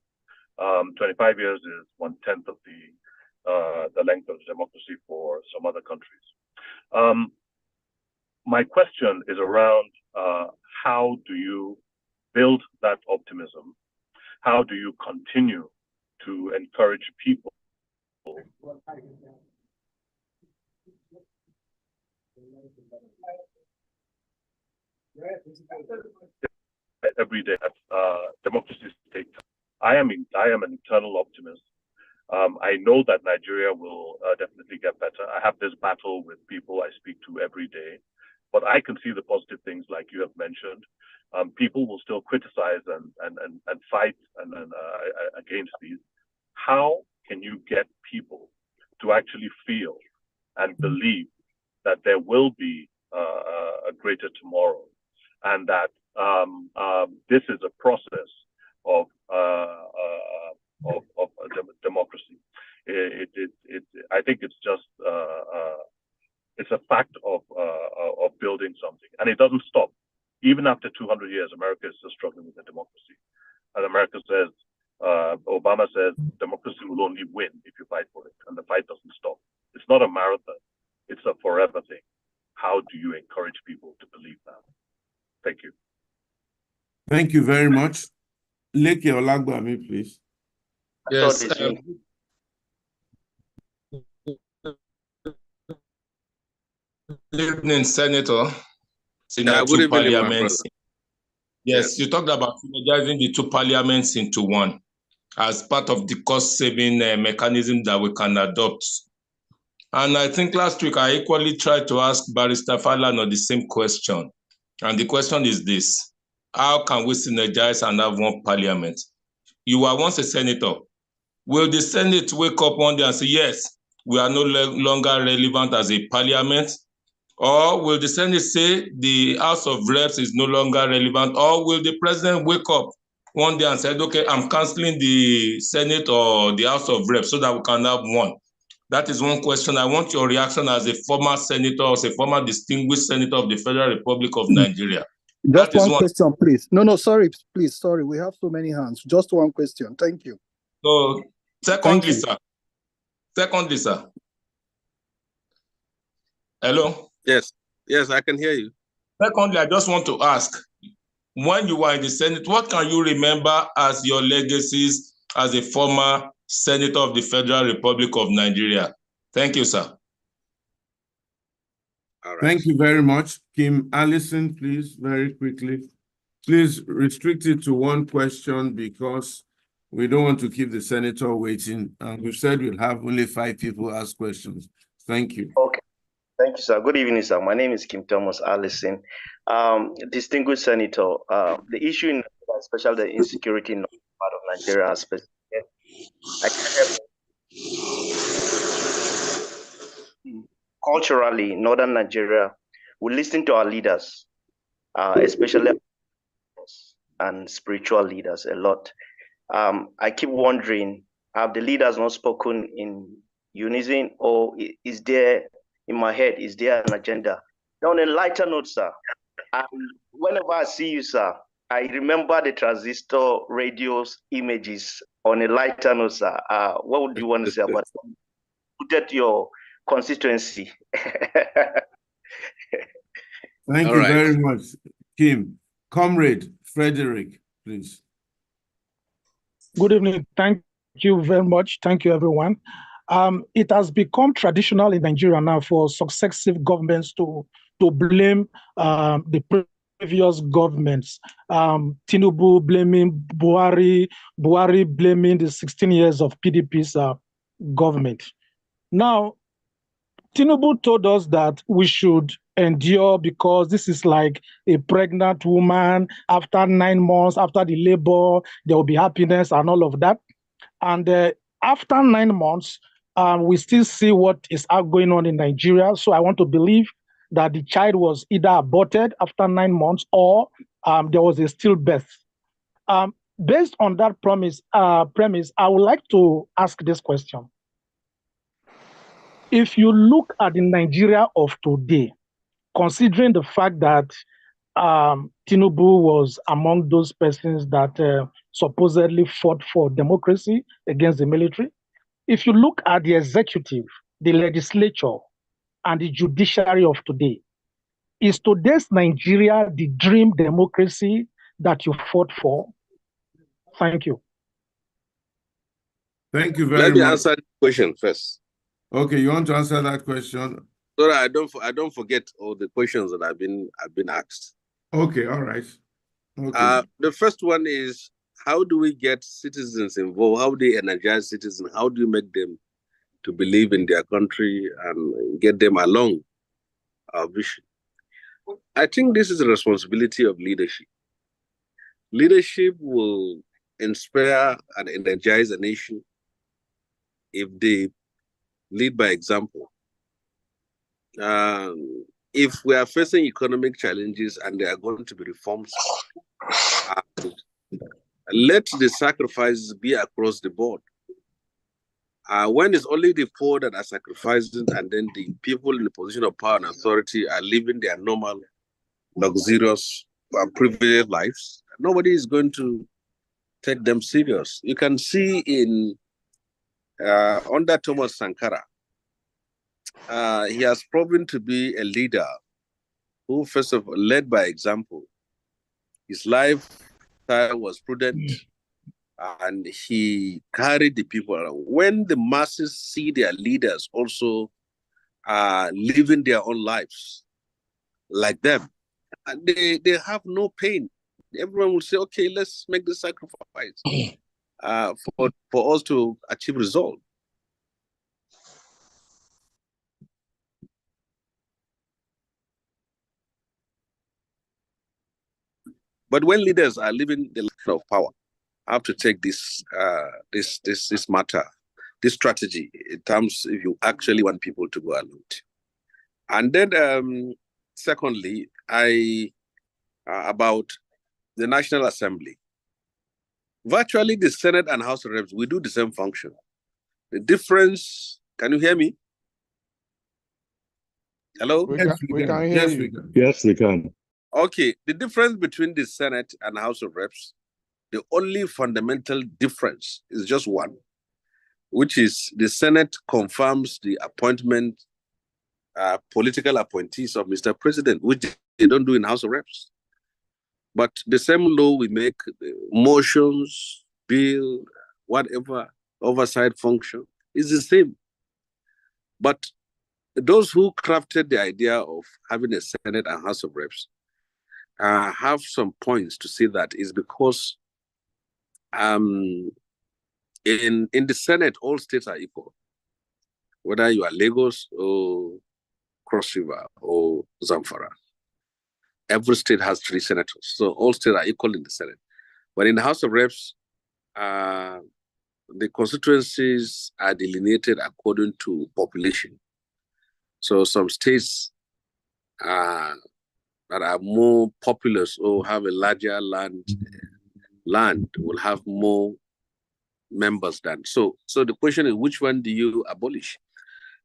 25 years is 1/10 of the length of democracy for some other countries. My question is around how do you build that optimism? How do you continue to encourage people every day that democracy takes? I am an eternal optimist. I know that Nigeria will definitely get better. I have this battle with people I speak to every day, But I can see the positive things like you have mentioned. People will still criticize and fight against these. How can you get people to actually feel and believe that there will be a greater tomorrow, and that this is a process of democracy? I think it's just it's a fact of building something, and it doesn't stop. Even after 200 years, America is still struggling with the democracy, and America says, Obama says, democracy will only win if you fight for it, and the fight doesn't stop. It's not a marathon; it's a forever thing. How do you encourage people to believe that? Thank you. Thank you very much. Leke Olagbami, please. Yes. Good evening, Senator. Good evening, parliaments. Yes, you talked about synergizing the two parliaments into one as part of the cost-saving mechanism that we can adopt. And I think last week I equally tried to ask Barrister Falana the same question. And the question is this: how can we synergize and have one parliament? You were once a senator. Will the Senate wake up one day and say, yes, we are no longer relevant as a parliament? Or will the Senate say the House of Reps is no longer relevant? Or will the president wake up one day and say, okay, I'm canceling the Senate or the House of Reps so that we can have one? That is one question. I want your reaction as a former senator, as a former distinguished senator of the Federal Republic of Nigeria. Just one question, please. No, sorry, please. Sorry, we have so many hands. Just one question. Thank you. So, secondly, sir. Hello? Yes, I can hear you. Secondly, I just want to ask, when you were in the Senate, what can you remember as your legacies as a former senator of the Federal Republic of Nigeria? Thank you, sir. All right. Thank you very much. Kim Allison, please, very quickly. Please restrict it to one question because we don't want to keep the senator waiting. And we've said we'll have only 5 people ask questions. Thank you. Okay. Thank you, sir. Good evening, sir. My name is Kim Thomas Allison. Distinguished Senator, the issue, especially the insecurity in part of Nigeria, culturally, northern Nigeria, we listen to our leaders, especially and spiritual leaders a lot. I keep wondering, have the leaders not spoken in unison, or is there, in my head, is there an agenda? Now, on a lighter note, sir, whenever I see you, sir, I remember the transistor radios images. On a lighter note, sir, what would you want to say about that? Protect your constituency. Thank you very much, Kim. Comrade Frederick, please. Good evening. Thank you very much. Thank you, everyone. It has become traditional in Nigeria now for successive governments to blame the previous governments. Tinubu blaming Buhari blaming the 16 years of PDP's government. Now, Tinubu told us that we should endure because this is like a pregnant woman. After 9 months, after the labor, there will be happiness and all of that. And after 9 months, we still see what is going on in Nigeria. So I want to believe that the child was either aborted after 9 months or there was a stillbirth. Based on that premise, I would like to ask this question. If you look at the Nigeria of today, considering the fact that Tinubu was among those persons that supposedly fought for democracy against the military, if you look at the executive, the legislature, and the judiciary of today, is today's Nigeria the dream democracy that you fought for? Thank you. Thank you very much. Let me answer the question first. Okay, you want to answer that question? So that I don't forget all the questions that I've been asked. Okay, all right. Okay. The first one is, how do we get citizens involved? How do you energize citizens? How do you make them to believe in their country and get them along our vision? I think this is a responsibility of leadership. Leadership will inspire and energize a nation if they lead by example. If we are facing economic challenges and there are going to be reforms, let the sacrifices be across the board. When it's only the poor that are sacrificing and then the people in the position of power and authority are living their normal, luxurious, privileged lives, nobody is going to take them serious. You can see in under Thomas Sankara, he has proven to be a leader who, first of all, led by example. His lifestyle was prudent, and he carried the people around. When the masses see their leaders also living their own lives like them, they have no pain. Everyone will say, okay, let's make the sacrifice for us to achieve result. But when leaders are living the life of power, I have to take this matter, this strategy in terms if you actually want people to go along. And then, secondly, about the National Assembly. Virtually, the Senate and House of Reps, we do the same function. The difference, can you hear me? Hello? We can hear you. Yes, we can. Okay, the difference between the Senate and House of Reps, the only fundamental difference is just one, which is the Senate confirms the appointment, political appointees of Mr. President, which they don't do in House of Reps. But the same law we make, motions, bill, whatever, oversight function, is the same. But those who crafted the idea of having a Senate and House of Reps have some points to say that is because in the Senate, all states are equal. Whether you are Lagos or Cross River or Zamfara. Every state has 3 senators. So all states are equal in the Senate. But in the House of Reps, the constituencies are delineated according to population. So some states that are more populous or have a larger land will have more members than. So the question is, which one do you abolish?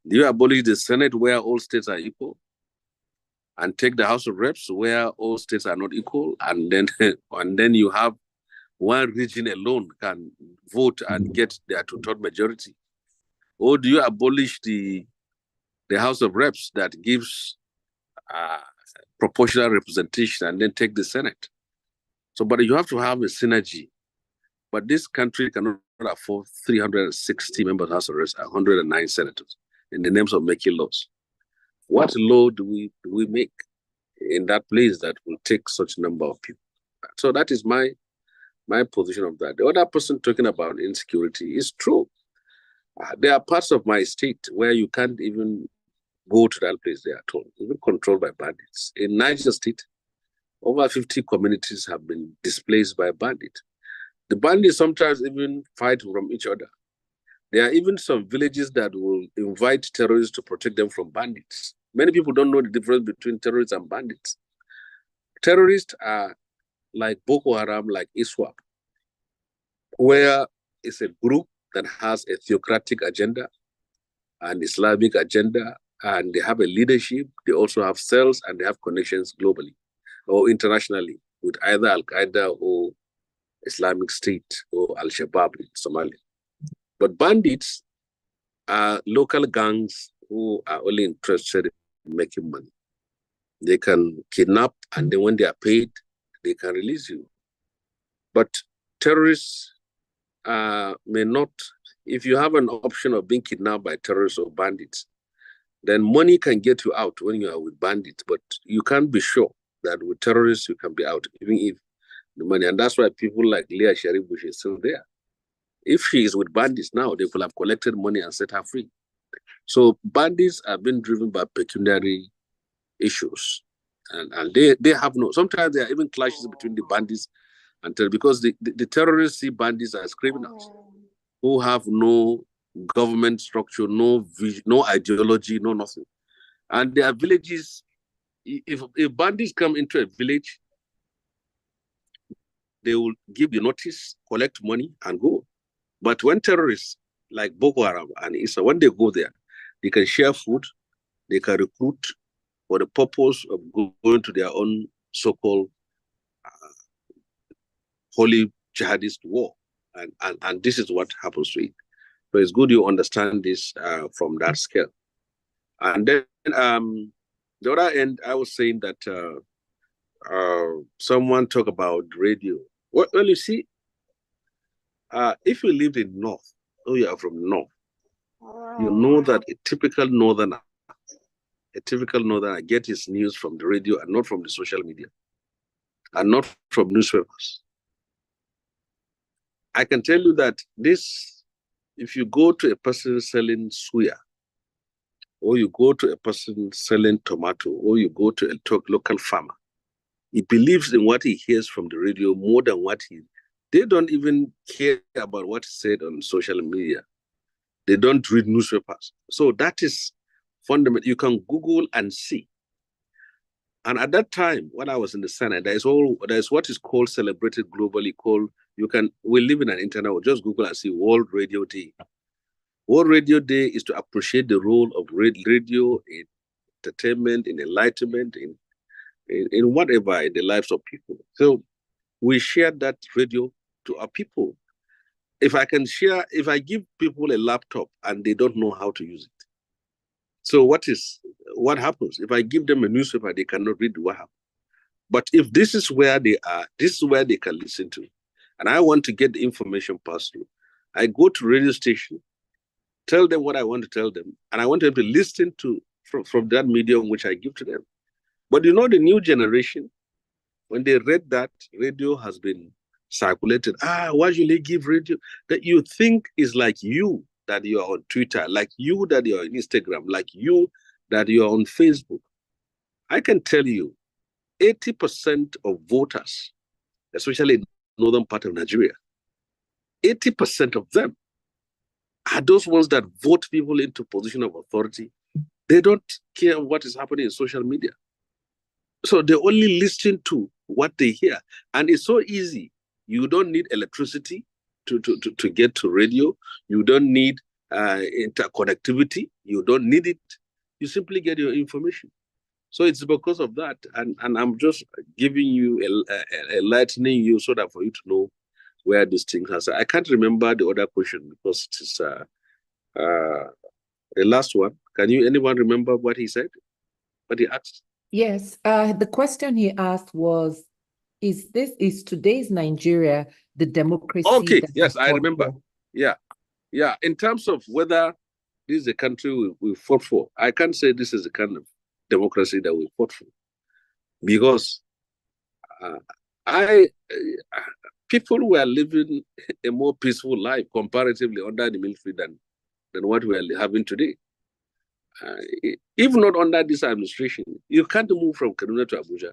Do you abolish the Senate where all states are equal and take the House of Reps where all states are not equal, and then you have one region alone can vote and get their 2/3 majority? Or do you abolish the House of Reps that gives proportional representation and then take the Senate? So, but you have to have a synergy. But this country cannot afford 360 members of the House of Reps, 109 senators in the names of making laws. What law do we make in that place that will take such a number of people? So that is my position of that. The other person talking about insecurity is true. There are parts of my state where you can't even go to that place there at all, even controlled by bandits. In Niger State, over 50 communities have been displaced by bandits. The bandits sometimes even fight from each other. There are even some villages that will invite terrorists to protect them from bandits. Many people don't know the difference between terrorists and bandits. Terrorists are like Boko Haram, like ISWAP, where it's a group that has a theocratic agenda, an Islamic agenda, and they have a leadership. They also have cells and they have connections globally or internationally with either Al-Qaeda or Islamic State or Al-Shabaab in Somalia. But bandits are local gangs who are only interested in making money. They can kidnap, and then when they are paid, they can release you. But terrorists may not, if you have an option of being kidnapped by terrorists or bandits, then money can get you out when you are with bandits, but you can't be sure that with terrorists you can be out, even if the money, and that's why people like Leah Sharif Bush is still there. If she is with bandits now, they will have collected money and set her free. So bandits are being driven by pecuniary issues. And they have no, sometimes there are even clashes between the bandits and because the terrorists see bandits as criminals who have no government structure, no vision, no ideology, no nothing. And there are villages, if bandits come into a village, they will give you notice, collect money, and go. But when terrorists like Boko Haram and ISA, when they go there, they can share food, they can recruit for the purpose of going to their own so-called holy jihadist war. And this is what happens to it. So it's good you understand this from that scale. And then the other end, I was saying that someone talked about radio. Well, you see, if you live in North, or you are from North, you know that a typical Northerner gets his news from the radio and not from the social media, and not from newspapers. I can tell you that this, if you go to a person selling suya, or you go to a person selling tomato, or you go to a local farmer, he believes in what he hears from the radio more than they don't even care about what is said on social media. They don't read newspapers. So that is fundamental. You can Google and see. And at that time, when I was in the Senate, there's what is called celebrated globally we live in an internet, just Google and see World Radio Day. World Radio Day is to appreciate the role of radio in entertainment, in enlightenment, in whatever, in the lives of people. So we share that radio to our people. If I give people a laptop and they don't know how to use it. So what happens? If I give them a newspaper, they cannot read what happens. But if this is where they are, this is where they can listen to. And I want to get the information passed through. I go to radio station, tell them what I want to tell them, and I want them to listen to from that medium which I give to them. But you know, the new generation, when they read that radio has been circulated, why should they give radio? That you think is like you, that you are on Twitter, like you that you are on Instagram, like you that you are on Facebook. I can tell you, 80% of voters, especially in the northern part of Nigeria, 80% of them are those ones that vote people into position of authority. They don't care what is happening in social media. So they only listen to what they hear. And it's so easy. You don't need electricity to get to radio. You don't need interconnectivity. You don't need it. You simply get your information. So it's because of that. And I'm just giving you, enlightening you so that for you to know where these things are. I can't remember the other question because it is the last one. Anyone remember what he said? What he asked? Yes, the question he asked was, is today's Nigeria the democracy? Okay, yes, I remember. Yeah. In terms of whether this is a country we fought for, I can't say this is the kind of democracy that we fought for, because people were living a more peaceful life comparatively under the military than what we are having today. If not under this administration, you can't move from Kaduna to Abuja.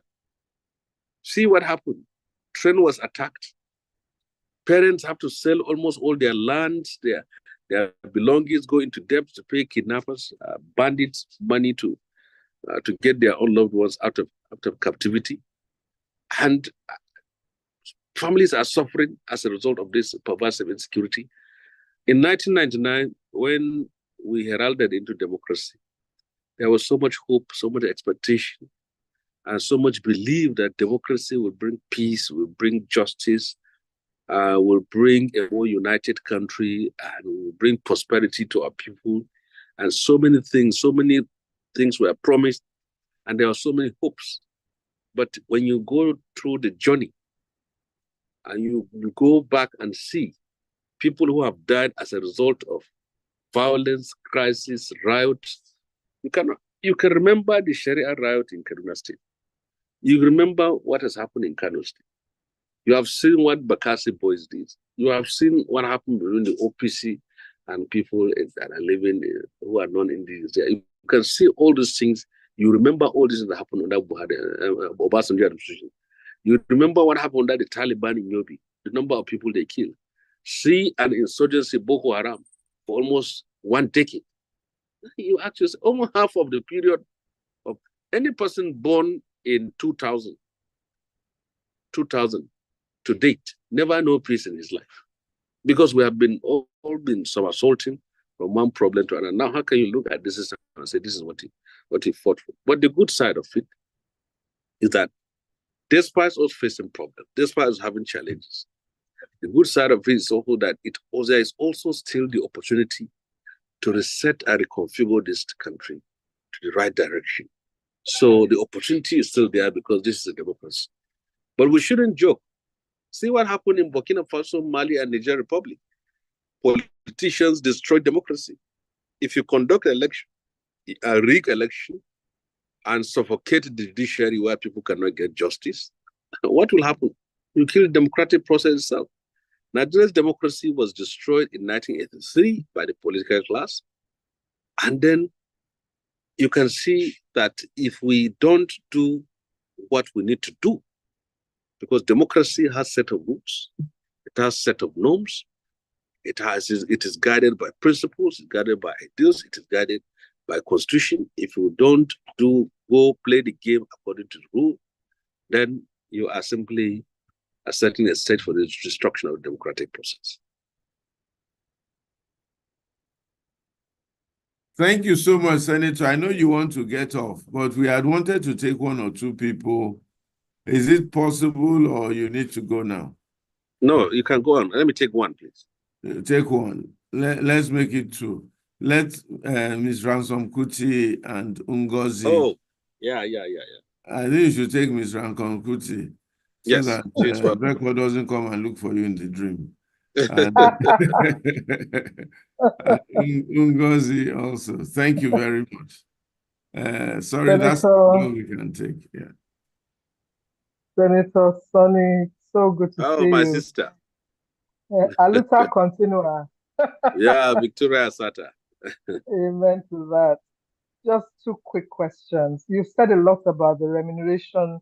See what happened. Train was attacked. Parents have to sell almost all their lands, their belongings, go into debt to pay kidnappers, bandits money to get their own loved ones out of captivity. And families are suffering as a result of this pervasive insecurity. In 1999, when we heralded into democracy, there was so much hope, so much expectation, and so much belief that democracy will bring peace, will bring justice, will bring a more united country, and will bring prosperity to our people. And so many things were promised, and there are so many hopes. But when you go through the journey, and you go back and see people who have died as a result of violence, crisis, riots, you can remember the Sharia riot in Kaduna State. You remember what has happened in Kano State. You have seen what Bakassi boys did. You have seen what happened between the OPC and people that are living who are non-indigenous. You can see all these things You remember all this that happened under Obasanjo administration. You remember what happened under the Taliban in Yobe, the number of people they killed. See an insurgency, Boko Haram, for almost 1 decade. You actually, almost half of the period of any person born in 2000 to date, never know peace in his life. Because we have been all been somersaulting from one problem to another. Now, how can you look at this and say this is what he fought for? But the good side of it is that despite us facing problems, despite us having challenges, the good side of it is also that there is also still the opportunity to reset and reconfigure this country to the right direction. So the opportunity is still there because this is a democracy. But we shouldn't joke. See what happened in Burkina Faso, Mali, and Niger Republic. Politicians destroy democracy. If you conduct an election, a rigged election, and suffocate the judiciary where people cannot get justice, what will happen? You kill the democratic process itself. Nigeria's democracy was destroyed in 1983 by the political class. And then you can see that if we don't do what we need to do, because democracy has a set of rules, it has a set of norms, it is guided by principles, it's guided by ideals, it is guided by constitution. If you don't go play the game according to the rule, then you are simply setting a stage for the destruction of the democratic process. Thank you so much, Senator. I know you want to get off, but we had wanted to take 1 or 2 people. Is it possible, or you need to go now? No, you can go on. Let me take 1, please. Take 1. Let's make it 2. Let Ms. Ransom Kuti and Ngozi. Oh, yeah. I think you should take Ms. Ransom Kuti. So Yes, that Beko doesn't come and look for you in the dream. And Ngozi also. Thank you very much. Sorry, that's all we can take. Yeah. Senator Sonny, so good to see you. Oh, my sister. Aluta continua. Yeah, Victoria Sata. Amen to that. Just 2 quick questions. You said a lot about the remuneration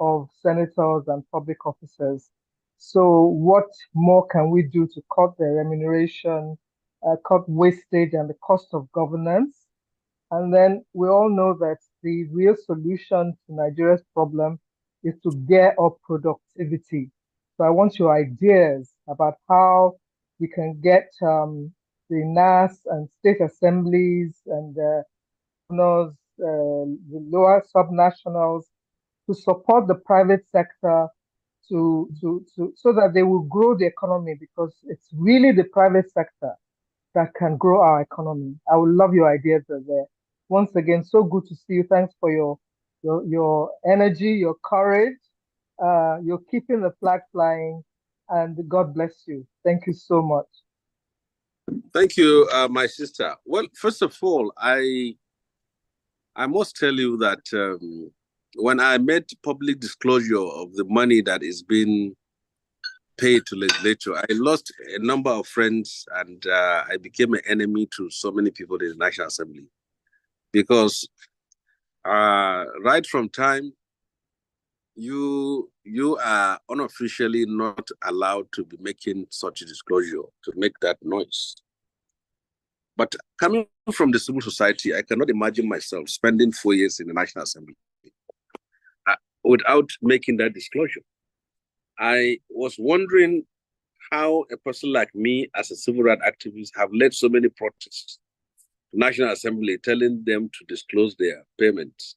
of senators and public officers. So what more can we do to cut their remuneration, cut wastage and the cost of governance? And then we all know that the real solution to Nigeria's problem is to gear up productivity. So I want your ideas about how we can get the NAS and state assemblies and the lower subnationals to support the private sector so that they will grow the economy, because it's really the private sector that can grow our economy. I would love your ideas there. Once again, so good to see you. Thanks for your energy, your courage. You're keeping the flag flying, and God bless you. Thank you so much. Thank you, my sister. Well, first of all, I must tell you that when I made public disclosure of the money that is being paid to legislature, I lost a number of friends, and I became an enemy to so many people in the National Assembly. Because right from time, you are unofficially not allowed to be making such a disclosure, to make that noise. But coming from the civil society, I cannot imagine myself spending 4 years in the National Assembly without making that disclosure. I was wondering how a person like me, as a civil rights activist, have led so many protests to National Assembly, telling them to disclose their payments,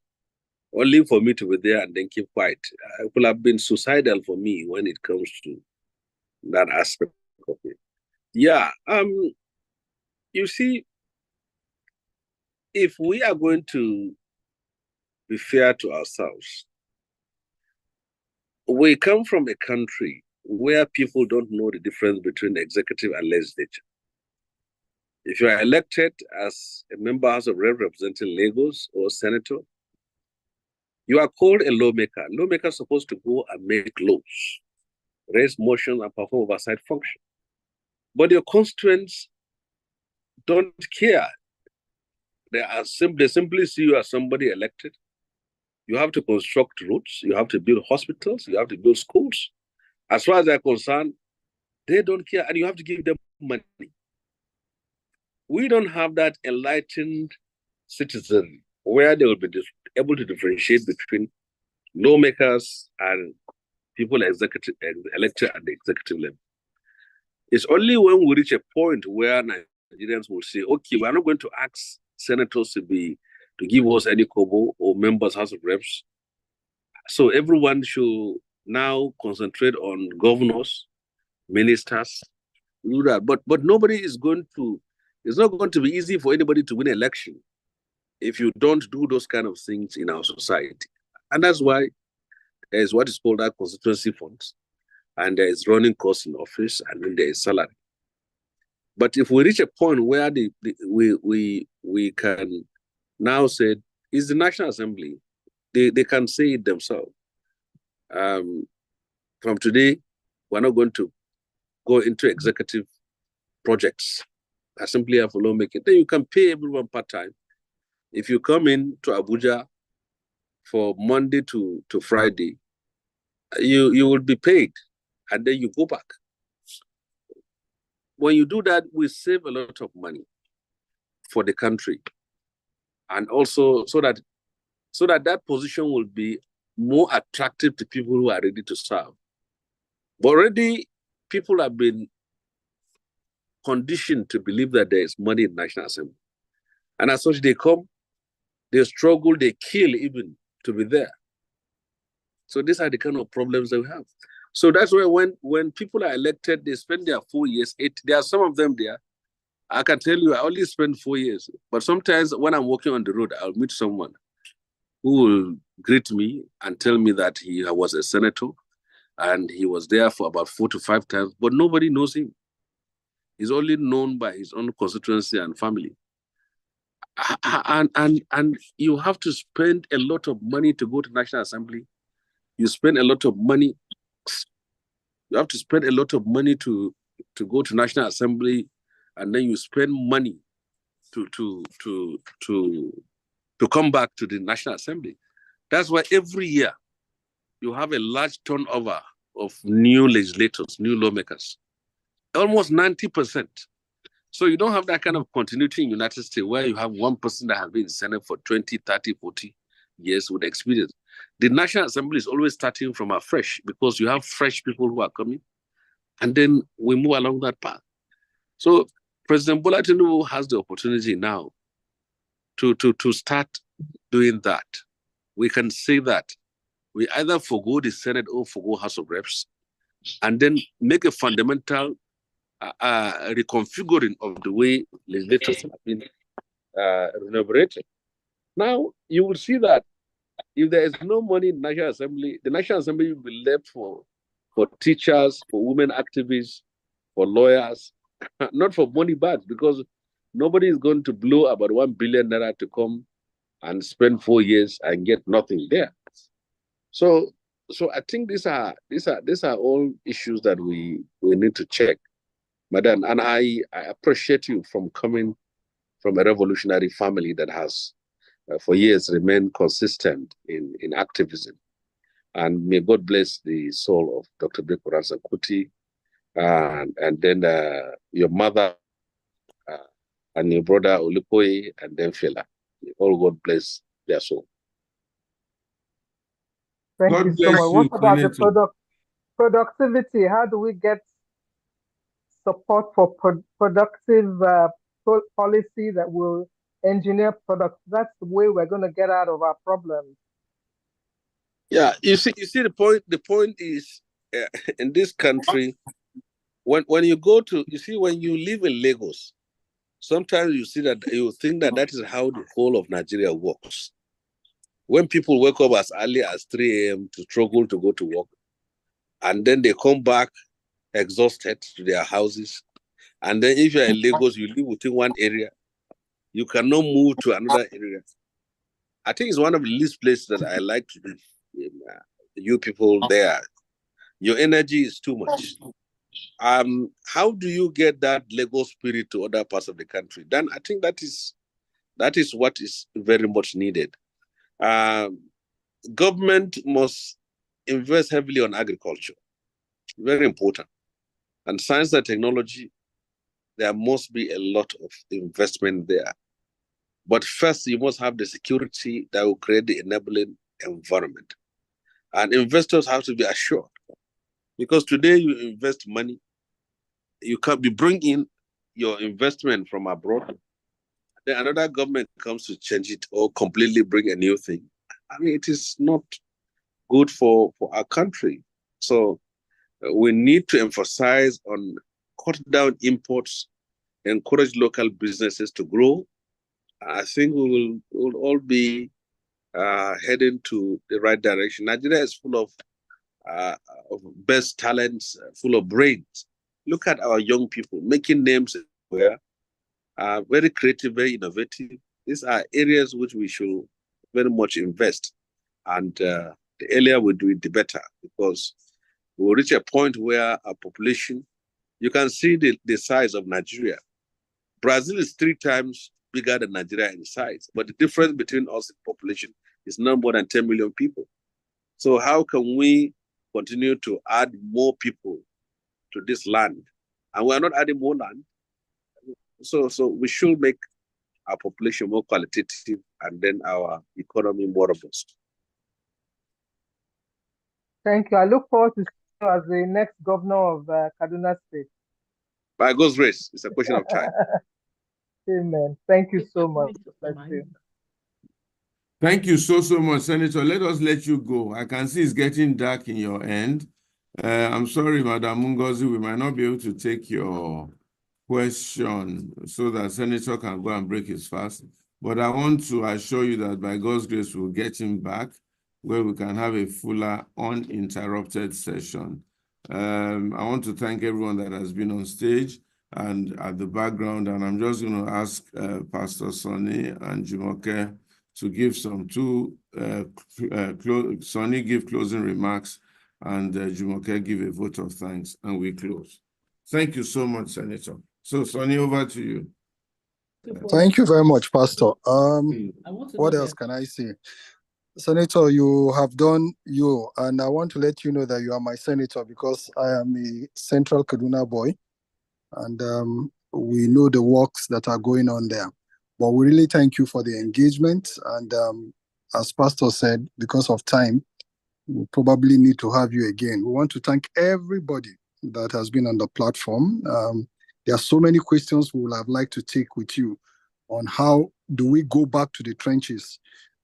only for me to be there and then keep quiet. It would have been suicidal for me when it comes to that aspect of it. Yeah, you see, if we are going to be fair to ourselves, we come from a country where people don't know the difference between the executive and legislature. If you are elected as a member of representing Lagos or senator, you are called a lawmaker. Lawmaker is supposed to go and make laws, raise motions, and perform oversight function. But your constituents don't care. they simply see you as somebody elected. You have to construct roads, you have to build hospitals, you have to build schools. As far as they're concerned, they don't care, and you have to give them money. We don't have that enlightened citizen where they will be able to differentiate between lawmakers and people elected at the executive level. It's only when we reach a point where Nigerians will say, okay, we're not going to ask senators to give us any kobo or members, House of Reps. So everyone should now concentrate on governors, ministers, do that. But nobody is going to, it's not going to be easy for anybody to win an election if you don't do those kind of things in our society. And that's why there's what is called our constituency funds, and there is running costs in office, and then there is salary. But if we reach a point where we can now say, is the National Assembly, they can say it themselves. From today, we're not going to go into executive projects. I simply have to lawmaking. Then you can pay everyone part-time. If you come in to Abuja for Monday to Friday, you will be paid, and then you go back. When you do that, we save a lot of money for the country, and also so that that position will be more attractive to people who are ready to serve. But already, people have been conditioned to believe that there is money in National Assembly, and as such, they come, they struggle, they kill even to be there. So these are the kind of problems that we have. So that's why when people are elected, they spend their 4 years. There are some of them there. I can tell you, I only spent 4 years. But sometimes when I'm walking on the road, I'll meet someone who will greet me and tell me that he was a senator and he was there for about 4 to 5 times, but nobody knows him. He's only known by his own constituency and family. And you have to spend a lot of money to go to National Assembly. You spend a lot of money. You have to spend a lot of money to go to National Assembly, and then you spend money to come back to the National Assembly. That's why every year you have a large turnover of new legislators, new lawmakers, almost 90%. So you don't have that kind of continuity in the United States where you have one person that has been in the Senate for 20, 30, 40 years with experience. The National Assembly is always starting from afresh because you have fresh people who are coming, and then we move along that path. So President Bola Tinubu has the opportunity now to start doing that. We can say that we either forgo the Senate or forgo House of Reps, and then make a fundamental reconfiguring of the way legislators have been remunerated. Now, you will see that if there is no money in the National Assembly, the National Assembly will be left for teachers, for women activists, for lawyers, not for money bags, because nobody is going to blow about 1 billion naira to come and spend 4 years and get nothing there. So I think these are all issues that we need to check, Madam. And I appreciate you from coming from a revolutionary family that has for years remained consistent in activism. And may God bless the soul of Dr. Biko Ransom-Kuti, and then your mother and your brother Olukoye, and then Fela. May all God bless their soul. Thank God you so bless much. you, What about the Clinton. productivity? How do we get support for productive policy that will engineer products? That's the way we're going to get out of our problems. Yeah, you see the point. The point is in this country, when you go to, when you live in Lagos, sometimes you think that is how the whole of Nigeria works. When people wake up as early as 3 a.m. to struggle to go to work, and then they come back exhausted to their houses, and then if you're in Lagos, you live within one area, you cannot move to another area. I think it's one of the least places that I like to live. You people there, your energy is too much. How do you get that Lagos spirit to other parts of the country? Then I think that is That is what is very much needed. Government must invest heavily on agriculture. Very important. And science and technology, there must be a lot of investment there. But first, you must have the security that will create the enabling environment. And investors have to be assured. Because today you invest money, you bring in your investment from abroad, then another government comes to change it or completely bring a new thing. I mean, it is not good for our country. So we need to emphasize on cut down imports, encourage local businesses to grow. I think we will all be heading to the right direction. Nigeria is full of best talents, full of brains. Look at our young people making names everywhere, very creative, very innovative. These are areas which we should very much invest. And the earlier we do it, the better, because we'll reach a point where our population, you can see the size of Nigeria. Brazil is 3 times bigger than Nigeria in size, but the difference between us in population is not more than 10 million people. So how can we continue to add more people to this land? And we are not adding more land. So we should make our population more qualitative and then our economy more robust. Thank you. I look forward to seeing you as the next governor of Kaduna State. By God's grace, it's a question of time. Amen. Thank you so much. Thank you so much, Senator. Let us let you go. I can see it's getting dark in your end. I'm sorry, Madam Ngozi, we might not be able to take your question so that Senator can go and break his fast. But I want to assure you that by God's grace, we'll get him back where we can have a fuller, uninterrupted session. I want to thank everyone that has been on stage and at the background. And I'm just going to ask Pastor Sonny and Jumoke to give Sonny give closing remarks and Jumoke give a vote of thanks, and we close. Thank you so much, Senator. So, Sonny, over to you. Thank you very much, Pastor. What else can I say? Senator, you have done you, and I want to let you know that you are my senator because I am a Central Kaduna boy, and we know the works that are going on there. But we really thank you for the engagement, and as Pastor said, because of time, we probably need to have you again. We want to thank everybody that has been on the platform. There are so many questions we would have liked to take with you on how do we go back to the trenches?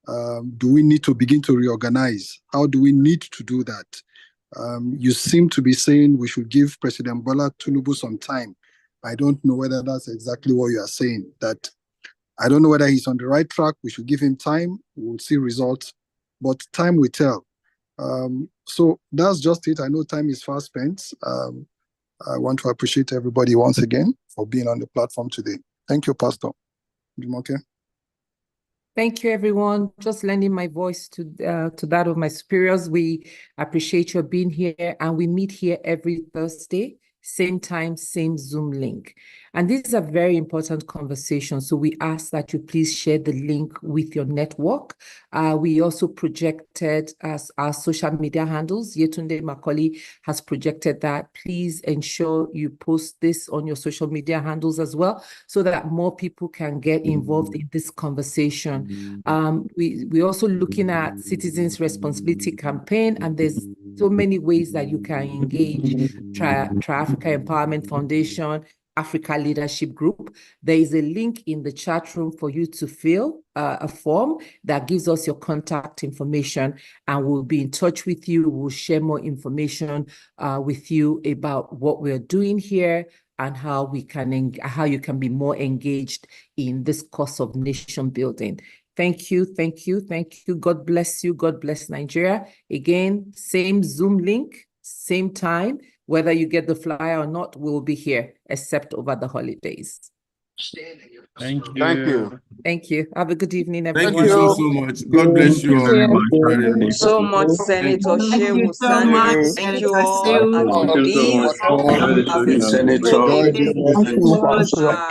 Do we need to begin to reorganize? How do we need to do that? You seem to be saying we should give President Bola Tinubu some time. I don't know whether that's exactly what you are saying. That I don't know whether he's on the right track. We should give him time. We'll see results, but time will tell. So that's just it. I know time is fast spent. I want to appreciate everybody once again for being on the platform today. Thank you, Pastor. Okay. Thank you, everyone. Just lending my voice to that of my superiors. We appreciate your being here, and we meet here every Thursday, same time, same Zoom link. And this is a very important conversation, so we ask that you please share the link with your network. We also projected as our social media handles. Yetunde Macaulay has projected that. Please ensure you post this on your social media handles as well, so that more people can get involved in this conversation. We're also looking at Citizens Responsibility Campaign, and there's so many ways that you can engage. Tri-Africa Empowerment Foundation, Africa Leadership Group. There is a link in the chat room for you to fill a form that gives us your contact information, and we'll be in touch with you. We'll share more information with you about what we're doing here and how you can be more engaged in this course of nation building. Thank you, thank you, thank you. God bless you. God bless Nigeria. Again, same Zoom link, same time. Whether you get the flyer or not, we'll be here, except over the holidays. Thank you. Thank you. Thank you. Have a good evening, everyone. Thank you so much. God bless you all. Thank you so much, Senator Shehu Sani. Thank you all. Thank you so much. Senator. Enjoy the